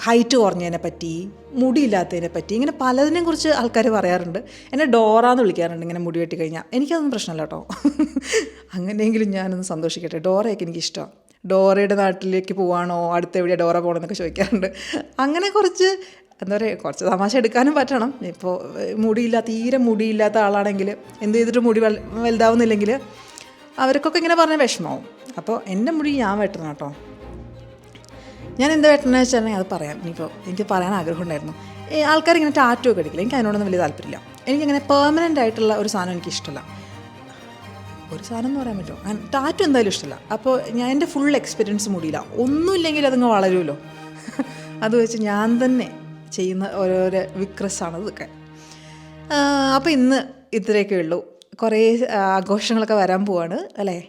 S1: ഹൈറ്റ് കുറഞ്ഞതിനെ പറ്റി, മുടിയില്ലാത്തതിനെ പറ്റി, ഇങ്ങനെ പലതിനെയും കുറിച്ച് ആൾക്കാർ പറയാറുണ്ട്. എന്നെ ഡോറ എന്ന് വിളിക്കാറുണ്ട് ഇങ്ങനെ മുടി വെട്ടി കഴിഞ്ഞാൽ. എനിക്കതൊന്നും പ്രശ്നമല്ല കേട്ടോ. അങ്ങനെയെങ്കിലും ഞാനൊന്ന് സന്തോഷിക്കട്ടെ. ഡോറയൊക്കെ എനിക്കിഷ്ടമാണ്. ഡോറയുടെ നാട്ടിലേക്ക് പോവാണോ, അടുത്ത് എവിടെയാണ് ഡോറ പോകണമെന്നൊക്കെ ചോദിക്കാറുണ്ട്. അങ്ങനെ കുറച്ച് എന്താ പറയുക, കുറച്ച് തമാശ എടുക്കാനും പറ്റണം. ഇപ്പോൾ തീരെ മുടിയില്ലാത്ത ആളാണെങ്കിൽ എന്ത് ചെയ്തിട്ട് മുടി വലുതാവുന്നില്ലെങ്കിൽ അവർക്കൊക്കെ ഇങ്ങനെ പറഞ്ഞ വിഷമമാവും. അപ്പോൾ എൻ്റെ മുടി ഞാൻ വെട്ടണം കേട്ടോ. ഞാൻ എന്താ വെട്ടണമെന്ന് വെച്ചിട്ടുണ്ടെങ്കിൽ അത് പറയാം. ഇനിയിപ്പോൾ എനിക്ക് പറയാൻ ആഗ്രഹം ഉണ്ടായിരുന്നു. ആൾക്കാരിങ്ങനെ ടാറ്റു ഒക്കെ എടുക്കില്ല. എനിക്ക് അതിനോടൊന്നും വലിയ താല്പര്യമില്ല. എനിക്കങ്ങനെ പെർമനൻ്റ് ആയിട്ടുള്ള ഒരു സാധനം എനിക്കിഷ്ടമല്ല. ഒരു സാധനം എന്ന് പറയാൻ പറ്റുമോ, ടാറ്റു എന്തായാലും ഇഷ്ടമല്ല. അപ്പോൾ എൻ്റെ ഫുൾ എക്സ്പീരിയൻസ് മുടിയില്ല. ഒന്നുമില്ലെങ്കിൽ അതങ്ങ് വളരുമല്ലോ. അത് വെച്ച് ഞാൻ തന്നെ ചെയ്യുന്ന ഓരോരോ വിക്രസാണ് ഇതൊക്കെ. അപ്പോൾ ഇന്ന് ഇത്രയൊക്കെ ഉള്ളൂ. കുറേ ആഘോഷങ്ങളൊക്കെ വരാൻ പോവാണ് അല്ലേ.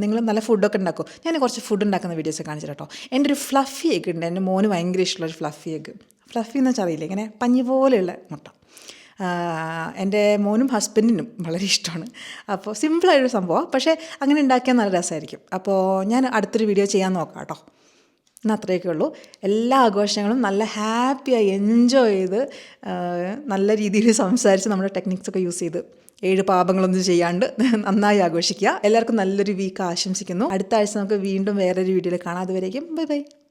S1: നിങ്ങൾ നല്ല ഫുഡൊക്കെ ഉണ്ടാക്കും. ഞാൻ കുറച്ച് ഫുഡ് ഉണ്ടാക്കുന്ന വീഡിയോസ് കാണിച്ചു കേട്ടോ. എൻ്റെ ഒരു ഫ്ലഫി എഗ് ഉണ്ട്. എൻ്റെ മോന് ഭയങ്കര ഇഷ്ടമുള്ളൊരു ഫ്ലഫി എഗ്. ഫ്ലഫി എന്ന് വെച്ചാൽ അറിയില്ല, ഇങ്ങനെ പഞ്ഞി പോലെയുള്ള മുട്ട. എൻ്റെ മോനും ഹസ്ബൻഡിനും വളരെ ഇഷ്ടമാണ്. അപ്പോൾ സിമ്പിളായൊരു സംഭവമാണ്, പക്ഷേ അങ്ങനെ ഉണ്ടാക്കിയാൽ നല്ല രസമായിരിക്കും. അപ്പോൾ ഞാൻ അടുത്തൊരു വീഡിയോ ചെയ്യാൻ നോക്കാം കേട്ടോ. ഇന്ന് അത്രയൊക്കെ ഉള്ളൂ. എല്ലാ ആഘോഷങ്ങളും നല്ല ഹാപ്പിയായി എൻജോയ് ചെയ്ത് നല്ല രീതിയിൽ സംസാരിച്ച് നമ്മുടെ ടെക്നിക്സൊക്കെ യൂസ് ചെയ്ത് 7 പാപങ്ങളൊന്നും ചെയ്യാണ്ട് നന്നായി ആഘോഷിക്കുക. എല്ലാവർക്കും നല്ലൊരു വീക്ക് ആശംസിക്കുന്നു. അടുത്ത ആഴ്ച നമുക്ക് വീണ്ടും വേറൊരു വീഡിയോയിൽ കാണാം. അതുവരേക്കും ബൈ ബൈ.